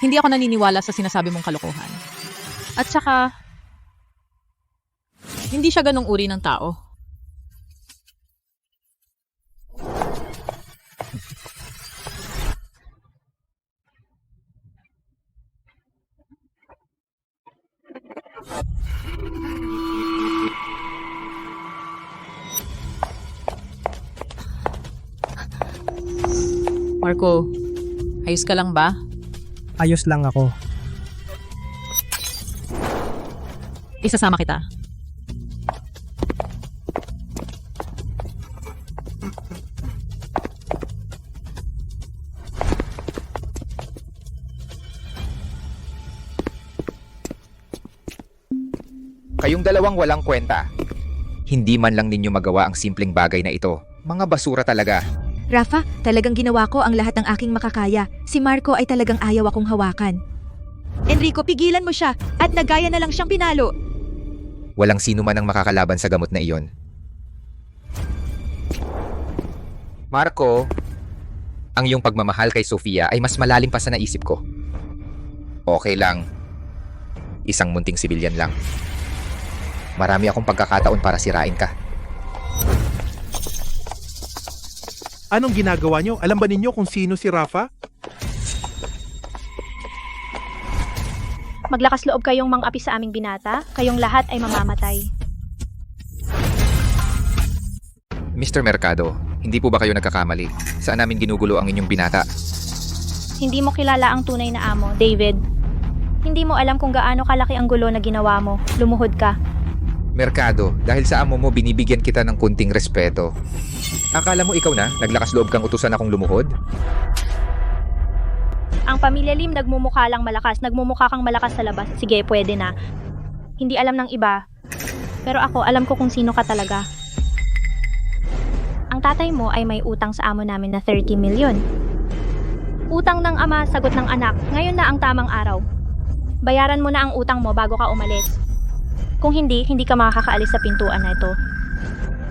Hindi ako naniniwala sa sinasabi mong kalokohan. At saka, hindi siya ganong uri ng tao. Marco, ayos ka lang ba? Ayos lang ako. Isasama kita. Kayong dalawang walang kwenta. Hindi man lang ninyo magawa ang simpleng bagay na ito. Mga basura talaga. Rafa, talagang ginawa ko ang lahat ng aking makakaya. Si Marco ay talagang ayaw akong hawakan. Enrico, pigilan mo siya at nagaya na lang siyang pinalo. Walang sino man ang makakalaban sa gamot na iyon. Marco, ang iyong pagmamahal kay Sofia ay mas malalim pa sa naisip ko. Okay lang. Isang munting sibilyan lang. Marami akong pagkakataon para sirain ka. Anong ginagawa nyo? Alam ba ninyo kung sino si Rafa? Maglakas loob kayong mang-api sa aming binata, kayong lahat ay mamamatay. Mr. Mercado, hindi po ba kayo nagkakamali? Saan namin ginugulo ang inyong binata? Hindi mo kilala ang tunay na amo, David. Hindi mo alam kung gaano kalaki ang gulo na ginawa mo. Lumuhod ka. Mercado, dahil sa amo mo binibigyan kita ng kunting respeto. Akala mo ikaw na, naglakas loob kang utusan akong lumuhod? Ang pamilya Lim nagmumukha lang malakas, nagmumukha kang malakas sa labas. Sige, pwede na. Hindi alam ng iba. Pero ako, alam ko kung sino ka talaga. Ang tatay mo ay may utang sa amo namin na 30 million. Utang ng ama, sagot ng anak. Ngayon na ang tamang araw. Bayaran mo na ang utang mo bago ka umalis. Kung hindi, hindi ka makakaalis sa pintuan na ito.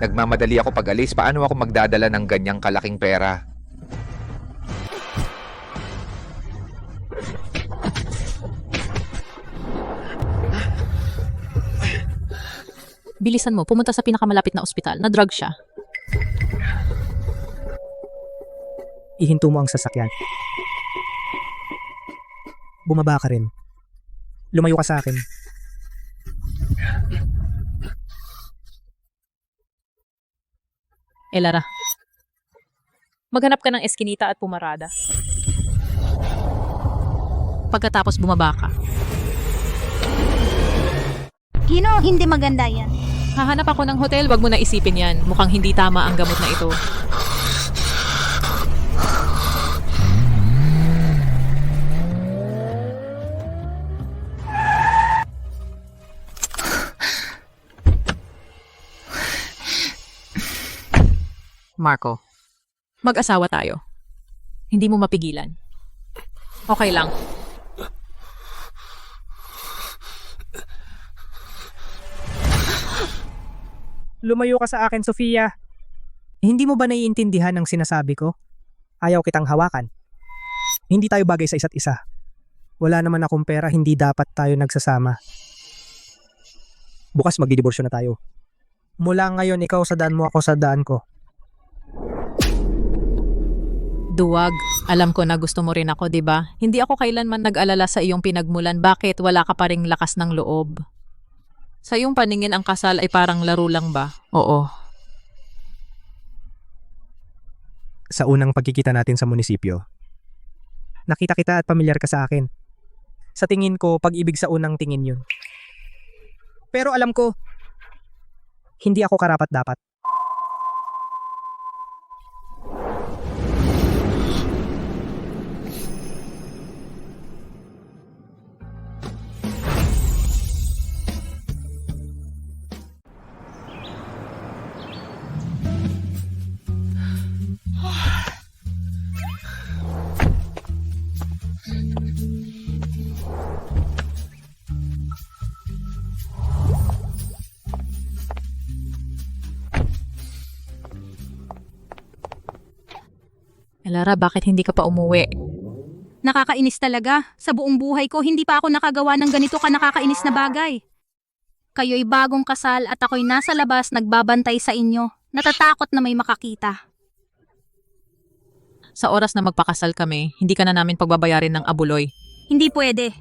Nagmamadali ako pag alis. Paano ako magdadala ng ganyang kalaking pera? Bilisan mo, pumunta sa pinakamalapit na ospital. Na-drug siya. Ihinto mo ang sasakyan. Bumaba ka rin. Lumayo ka sa akin. Lara, maghanap ka ng eskinita at pumarada. Pagkatapos bumaba ka. Gino, hindi maganda yan. Hahanap ako ng hotel, wag mo na isipin yan. Mukhang hindi tama ang gamot na ito. Marco, mag-asawa tayo. Hindi mo mapigilan. Okay lang. Lumayo ka sa akin, Sofia. Hindi mo ba naiintindihan ang sinasabi ko? Ayaw kitang hawakan. Hindi tayo bagay sa isa't isa. Wala naman akong pera, hindi dapat tayo nagsasama. Bukas magdidiborsyo na tayo. Mula ngayon, ikaw sa daan mo, ako sa daan ko. Duwag, alam ko na gusto mo rin ako, di ba? Hindi ako kailanman nag-alala sa iyong pinagmulan. Bakit wala ka pa ring lakas ng loob? Sa iyong paningin, ang kasal ay parang laro lang ba? Oo. Sa unang pagkikita natin sa munisipyo, nakita kita at pamilyar ka sa akin. Sa tingin ko, pag-ibig sa unang tingin yun. Pero alam ko, hindi ako karapat-dapat. Lara, bakit hindi ka pa umuwi? Nakakainis talaga. Sa buong buhay ko, hindi pa ako nakagawa ng ganito ka nakakainis na bagay. Kayo'y bagong kasal at ako'y nasa labas nagbabantay sa inyo. Natatakot na may makakita. Sa oras na magpakasal kami, hindi ka na namin pagbabayarin ng abuloy. Hindi pwede.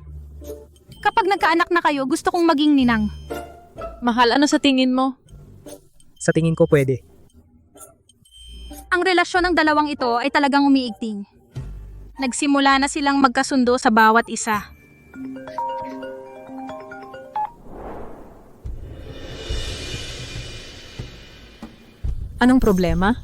Kapag nagkaanak na kayo, gusto kong maging ninang. Mahal, ano sa tingin mo? Sa tingin ko pwede. Ang relasyon ng dalawang ito ay talagang umiigting. Nagsimula na silang magkasundo sa bawat isa. Anong problema?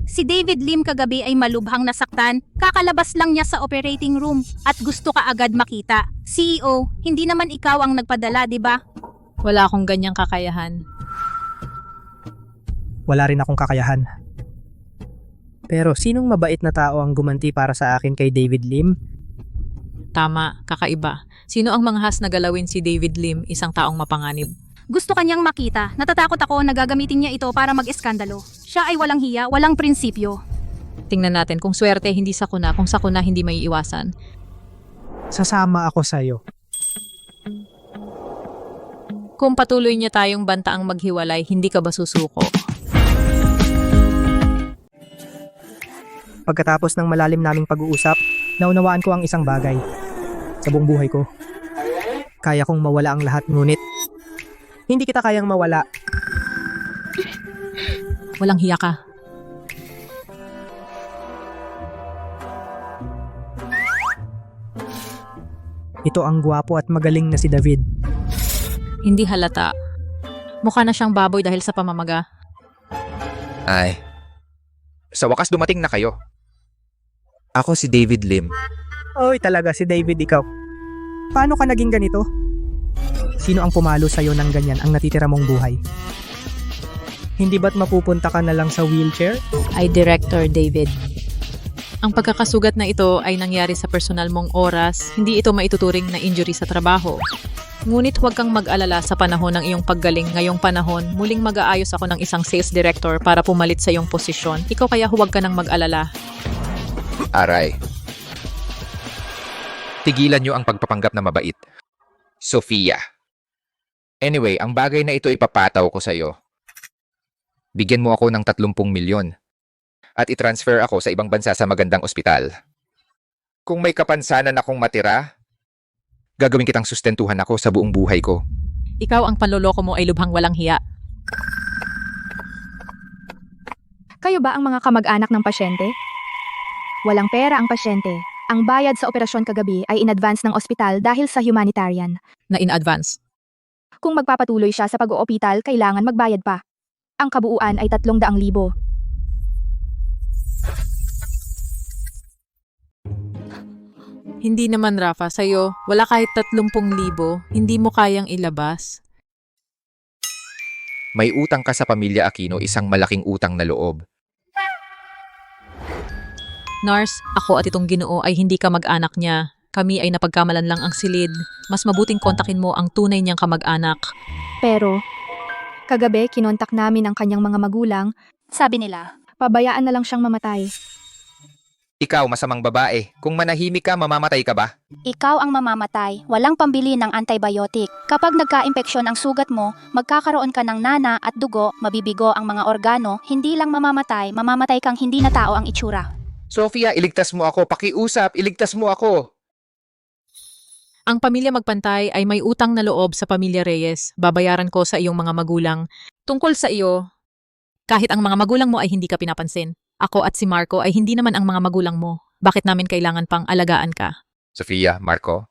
Si David Lim kagabi ay malubhang nasaktan, kakalabas lang niya sa operating room at gusto ka agad makita. CEO, hindi naman ikaw ang nagpadala, di ba? Wala akong ganyang kakayahan. Wala rin akong kakayahan. Pero sinong mabait na tao ang gumanti para sa akin kay David Lim? Tama, kakaiba. Sino ang manghas na galawin si David Lim, isang taong mapanganib? Gusto kanyang makita. Natatakot ako na gagamitin niya ito para mag-eskandalo. Siya ay walang hiya, walang prinsipyo. Tingnan natin kung swerte hindi sakuna, kung sakuna hindi may iwasan. Sasama ako sa'yo. Kung patuloy niya tayong bantaang maghiwalay, hindi ka ba susuko? Pagkatapos ng malalim naming pag-uusap, naunawaan ko ang isang bagay. Sa buong buhay ko, kaya kong mawala ang lahat, ngunit hindi kita kayang mawala. Walang hiya ka. Ito ang gwapo at magaling na si David. Hindi halata. Mukha na siyang baboy dahil sa pamamaga. Ay, sa wakas dumating na kayo. Ako si David Lim. Oy, talaga si David ikaw. Paano ka naging ganito? Sino ang pumalo sa'yo ng ganyan ang natitira mong buhay? Hindi ba't mapupunta ka na lang sa wheelchair? Ay, Director David. Ang pagkakasugat na ito ay nangyari sa personal mong oras, hindi ito maituturing na injury sa trabaho. Ngunit huwag kang mag-alala sa panahon ng iyong paggaling. Ngayong panahon, muling mag-aayos ako ng isang sales director para pumalit sa iyong posisyon. Ikaw kaya huwag ka nang mag-alala. Aray. Tigilan niyo ang pagpapanggap na mabait. Sofia. Anyway, ang bagay na ito ipapataw ko sa iyo. Bigyan mo ako ng 30 milyon at i-transfer ako sa ibang bansa sa magandang ospital. Kung may kapansanan akong matira, gagawin kitang sustentuhan ako sa buong buhay ko. Ikaw ang panloloko mo ay lubhang walang hiya. Kayo ba ang mga kamag-anak ng pasyente? Walang pera ang pasyente. Ang bayad sa operasyon kagabi ay in-advance ng ospital dahil sa humanitarian. Na in advance. Kung magpapatuloy siya sa pag-oopital, kailangan magbayad pa. Ang kabuuan ay 300,000. Hindi naman, Rafa, sa'yo, wala kahit 30,000, hindi mo kayang ilabas. May utang ka sa pamilya Aquino, isang malaking utang na loob. Nars, ako at itong Ginoo ay hindi ka mag-anak niya. Kami ay napagkamalan lang ang silid. Mas mabuting kontakin mo ang tunay niyang kamag-anak. Pero, kagabi kinontak namin ang kanyang mga magulang. Sabi nila, pabayaan na lang siyang mamatay. Ikaw, masamang babae, kung manahimik ka, mamamatay ka ba? ikaw ang mamamatay, walang pambili ng antibiotic. Kapag nagka-impeksyon ang sugat mo, magkakaroon ka ng nana at dugo, mabibigo ang mga organo, hindi lang mamamatay kang hindi na tao ang itsura. Sofia, iligtas mo ako. Pakiusap, iligtas mo ako. Ang pamilya Magpantay ay may utang na loob sa pamilya Reyes. Babayaran ko sa iyong mga magulang. Tungkol sa iyo, kahit ang mga magulang mo ay hindi ka pinapansin. Ako at si Marco ay hindi naman ang mga magulang mo. Bakit namin kailangan pang alagaan ka? Sofia, Marco,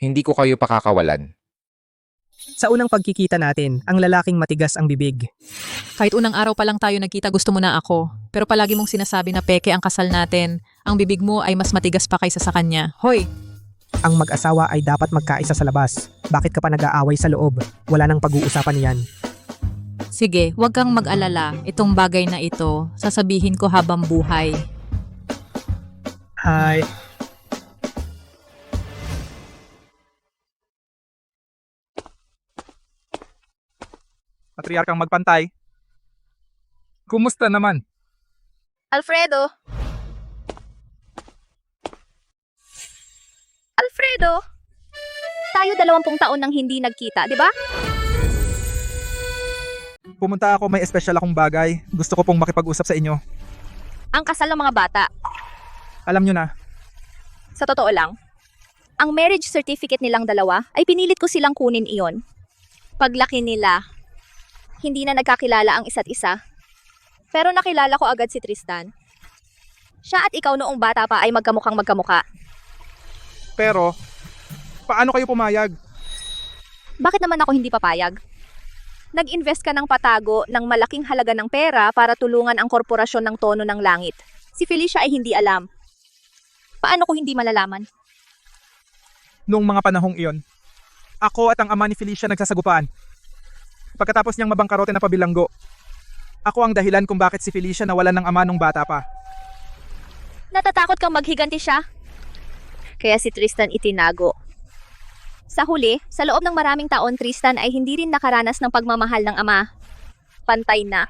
hindi ko kayo pakakawalan. Sa unang pagkikita natin, ang lalaking matigas ang bibig. Kahit unang araw pa lang tayo nagkita, gusto mo na ako. Pero palagi mong sinasabi na peke ang kasal natin. Ang bibig mo ay mas matigas pa kaysa sa kanya. Hoy! Ang mag-asawa ay dapat magkaisa sa labas. Bakit ka pa nag-aaway sa loob? Wala nang pag-uusapan yan. Sige, huwag kang mag-alala. Itong bagay na ito, sasabihin ko habang buhay. Hi. Patriarkang Magpantay. Kumusta naman? Alfredo? Alfredo? Tayo 20 taon nang hindi nagkita, di ba? Pumunta ako, may espesyal akong bagay. Gusto ko pong makipag-usap sa inyo. Ang kasal ng mga bata. Alam nyo na, Sa totoo lang, ang marriage certificate nilang dalawa ay pinilit ko silang kunin iyon. Paglaki nila, hindi na nagkakilala ang isa't isa. Pero nakilala ko agad si Tristan. Siya at ikaw noong bata pa ay magkamukhang magkamuka. pero paano kayo pumayag? Bakit naman ako hindi papayag? Nag-invest ka ng patago ng malaking halaga ng pera para tulungan ang korporasyon ng Tono ng Langit. Si Felicia ay hindi alam. Paano ko hindi malalaman? Noong mga panahong iyon, ako at ang ama ni Felicia nagsasagupaan. Pagkatapos niyang mabangkarote na pabilanggo, ako ang dahilan kung bakit si Felicia nawalan ng ama nung bata pa. Natatakot kang maghiganti siya? Kaya si Tristan itinago. Sa huli, sa loob ng maraming taon, Tristan ay hindi rin nakaranas ng pagmamahal ng ama. Pantay na.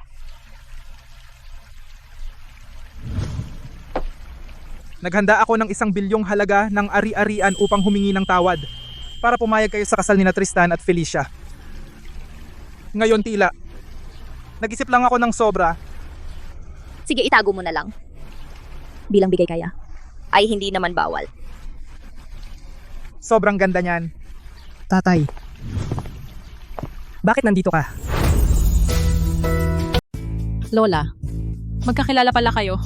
Naghanda ako ng 1 bilyong halaga ng ari-arian upang humingi ng tawad para pumayag kayo sa kasal ni na Tristan at Felicia. Ngayon tila, nag-isip lang ako ng sobra. Sige, itago mo na lang. Bilang bigay kaya, ay hindi naman bawal. Sobrang ganda niyan. Tatay, bakit nandito ka? Lola, magkakilala pala kayo.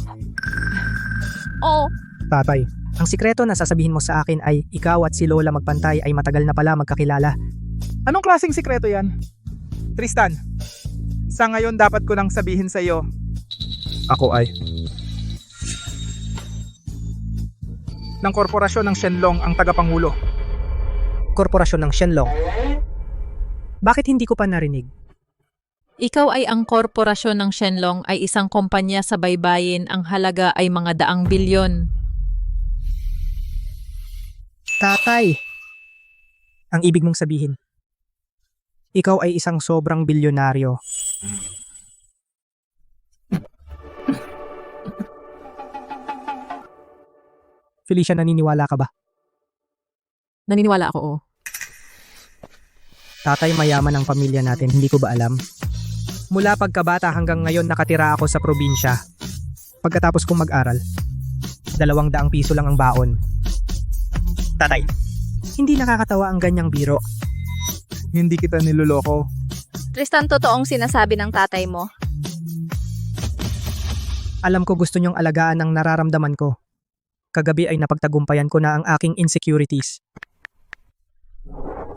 Oo. Tatay, ang sikreto na sasabihin mo sa akin ay ikaw at si Lola Magpantay ay matagal na pala magkakilala. Anong klaseng sikreto yan? Tristan, sa ngayon dapat ko nang sabihin sa iyo. Ako ay ng korporasyon ng Shenlong ang tagapangulo. Korporasyon ng Shenlong. Bakit hindi ko pa narinig? Ikaw ay ang korporasyon ng Shenlong ay isang kumpanya sa baybayin, ang halaga ay mga daang bilyon. Tatay! Ang ibig mong sabihin, ikaw ay isang sobrang bilyonaryo. Felicia, naniniwala ka ba? Naniniwala ako, oo. Tatay, mayaman ang pamilya natin, hindi ko ba alam? Mula pagkabata hanggang ngayon nakatira ako sa probinsya. Pagkatapos kong mag-aral, 200 piso lang ang baon. Tatay, hindi nakakatawa ang ganyang biro. Hindi kita niloloko. Tristan, totoong sinasabi ng tatay mo. Alam ko gusto niyong alagaan ang nararamdaman ko. Kagabi ay napagtagumpayan ko na ang aking insecurities.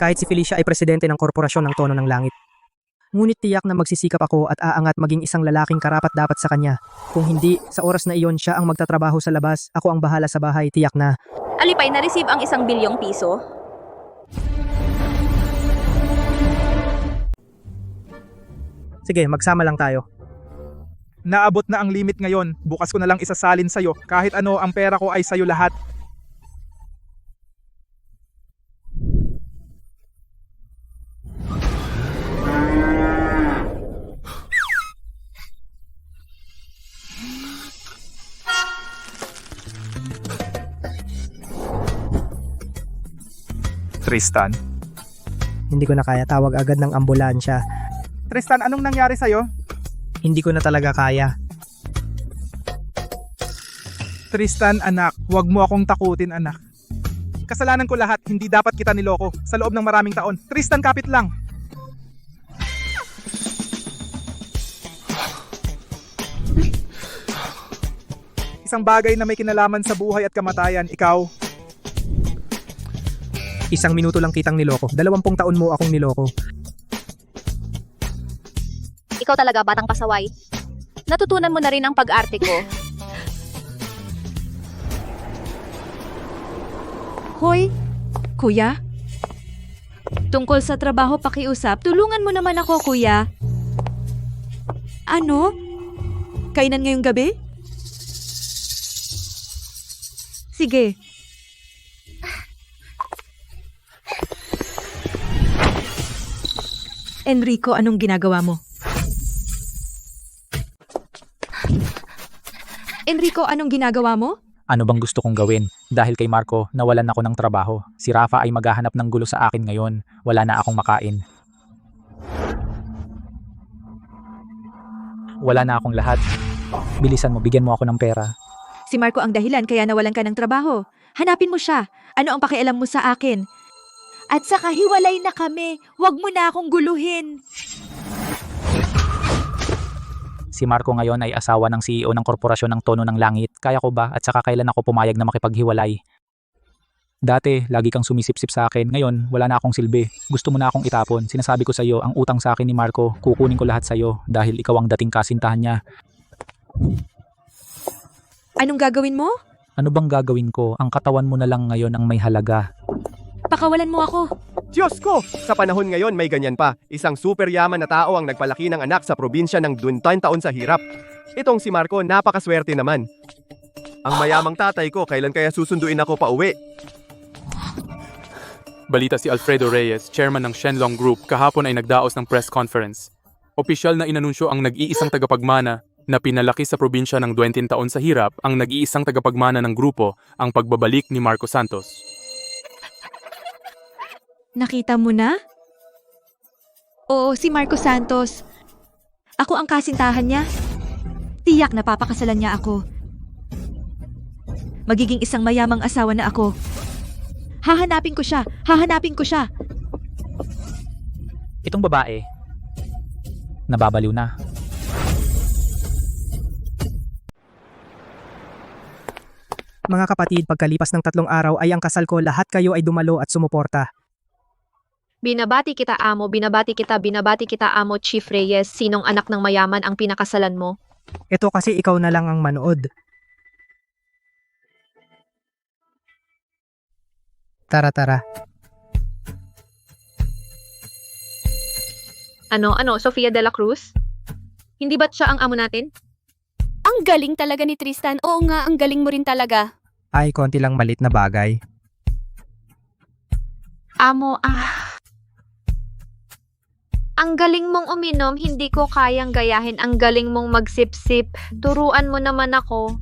Kahit si Felicia ay presidente ng korporasyon ng Tono ng Langit. Ngunit tiyak na magsisikap ako at aangat maging isang lalaking karapat-dapat sa kanya. Kung hindi, sa oras na iyon siya ang magtatrabaho sa labas, ako ang bahala sa bahay, tiyak na. Alipay, na-receive ang 1 bilyong piso. Sige, magsama lang tayo. Naabot na ang limit ngayon. Bukas ko na lang isasalin sa'yo. Kahit ano, ang pera ko ay sa'yo lahat. Tristan? Hindi ko na kaya, tawag agad ng ambulansya. Tristan, anong nangyari sa'yo? Hindi ko na talaga kaya. Tristan, anak, huwag mo akong takutin, anak. Kasalanan ko lahat, hindi dapat kita niloko sa loob ng maraming taon. Tristan, kapit lang. Isang bagay na may kinalaman sa buhay at kamatayan, ikaw. 1 minuto lang kitang niloko. 20 taon mo akong niloko. Ikaw talaga, batang pasaway. Natutunan mo na rin ang pag-arte ko. Hoy, kuya? Tungkol sa trabaho pakiusap, tulungan mo naman ako, kuya. Ano? Kainan ngayong gabi? Sige. Enrico, anong ginagawa mo? Enrico, anong ginagawa mo? Ano bang gusto kong gawin? Dahil kay Marco, nawalan ako ng trabaho. Si Rafa ay maghahanap ng gulo sa akin ngayon. Wala na akong makain. Wala na akong lahat. Bilisan mo, bigyan mo ako ng pera. Si Marco ang dahilan kaya nawalan ka ng trabaho. Hanapin mo siya. Ano ang pakialam mo sa akin? At saka hiwalay na kami. Huwag mo na akong guluhin. Si Marco ngayon ay asawa ng CEO ng korporasyon ng Tono ng Langit. Kaya ko ba? At saka kailan ako pumayag na makipaghiwalay? Dati, lagi kang sumisip-sip sa akin. Ngayon, wala na akong silbi. Gusto mo na akong itapon. Sinasabi ko sa iyo, ang utang sa akin ni Marco, kukunin ko lahat sa iyo dahil ikaw ang dating kasintahan niya. Anong gagawin mo? Ano bang gagawin ko? Ang katawan mo na lang ngayon ang may halaga. Pakawalan mo ako. Diyos ko! Sa panahon ngayon may ganyan pa. Isang super yaman na tao ang nagpalaki ng anak sa probinsya ng 20 taon sa hirap. Itong si Marco, napakaswerte naman. Ang mayamang tatay ko, kailan kaya susunduin ako pa uwi? Balita si Alfredo Reyes, chairman ng Shenlong Group, kahapon ay nagdaos ng press conference. Opisyal na inanunsyo ang nag-iisang tagapagmana na pinalaki sa probinsya ng 20 taon sa hirap ang nag-iisang tagapagmana ng grupo, ang pagbabalik ni Marco Santos. Nakita mo na? Oo, si Marco Santos. Ako ang kasintahan niya. Tiyak na papakasalan niya ako. Magiging isang mayamang asawa na ako. Hahanapin ko siya! Hahanapin ko siya! Itong babae, nababaliw na. Mga kapatid, pagkalipas ng 3 araw ay ang kasal ko, lahat kayo ay dumalo at sumuporta. Binabati kita amo, binabati kita amo Chief Reyes. Sinong anak ng mayaman ang pinakasalan mo? Ito kasi ikaw na lang ang manood. Tara. Ano, Sofia de la Cruz? Hindi ba't siya ang amo natin? Ang galing talaga ni Tristan. Oo nga, ang galing mo rin talaga. Ay, konti lang malit na bagay. Amo, Ang galing mong uminom, hindi ko kayang gayahin. Ang galing mong magsip-sip. Turuan mo naman ako.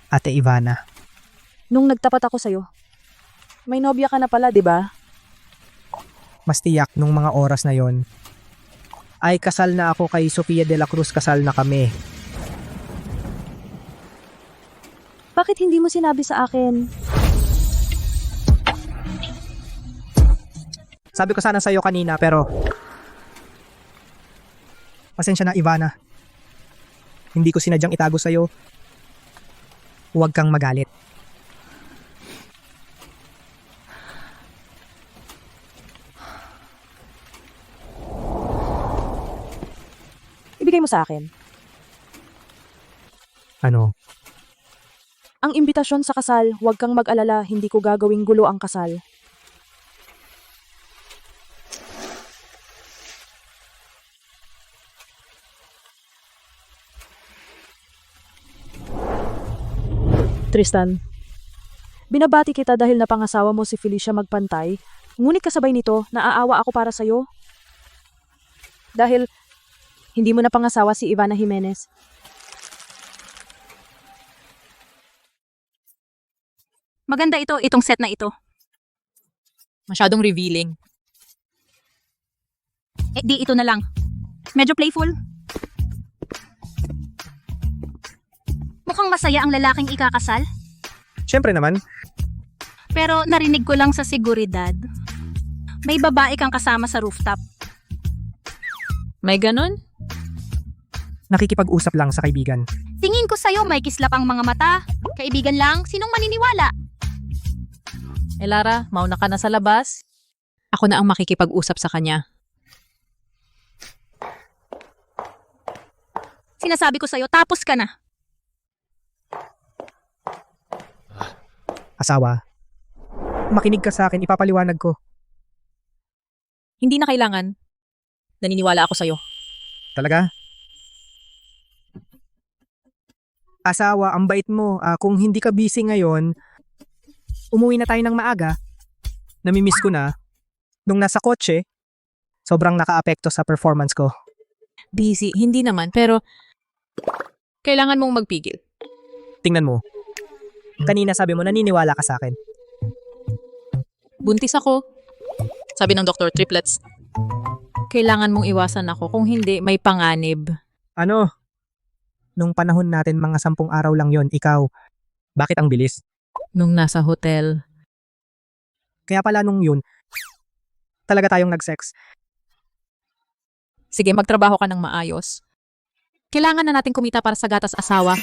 Ate Ivana. Nung nagtapat ako sa'yo, may nobya ka na pala, di ba? Mas tiyak nung mga oras na yon. Ay kasal na ako kay Sofia de la Cruz, kasal na kami. Bakit hindi mo sinabi sa akin? Sabi ko sana sa'yo kanina pero... Pasensya na, Ivana. Hindi ko sinadyang itago sa'yo. Huwag kang magalit. Ibigay mo sa akin. Ano? Ang imbitasyon sa kasal, huwag kang mag-alala, hindi ko gagawing gulo ang kasal. Tristan, binabati kita dahil napangasawa mo si Felicia Magpantay, ngunit kasabay nito, naaawa ako para sa'yo. Dahil hindi mo napangasawa si Ivana Jimenez. Maganda itong set na ito. Masyadong revealing. Di ito na lang. Medyo playful. Mukhang masaya ang lalaking ikakasal. Siyempre naman. Pero narinig ko lang sa seguridad. May babae kang kasama sa rooftop. May ganon? Nakikipag-usap lang sa kaibigan. Tingin ko sa'yo may kislap ang mga mata. Kaibigan lang, sinong maniniwala? Lara, mauna ka na sa labas. Ako na ang makikipag-usap sa kanya. Sinasabi ko sa'yo, tapos ka na. Asawa, makinig ka sa akin, ipapaliwanag ko. Hindi na kailangan. Naniniwala ako sa'yo. Talaga? Asawa, ang bait mo. Kung hindi ka busy ngayon, umuwi na tayo ng maaga. Namimiss ko na. Nung nasa kotse, sobrang nakaapekto sa performance ko. Busy, hindi naman, pero kailangan mong magpigil. Tingnan mo. Kanina sabi mo naniniwala ka sa akin. Buntis ako. Sabi ng doktor, triplets. Kailangan mong iwasan ako, kung hindi, may panganib. Ano? Nung panahon natin, mga 10 araw lang yon. Ikaw, bakit ang bilis? Nung nasa hotel. Kaya pala nung yun, talaga tayong nag-sex. Sige, magtrabaho ka ng maayos. Kailangan na natin kumita para sa gatas asawa.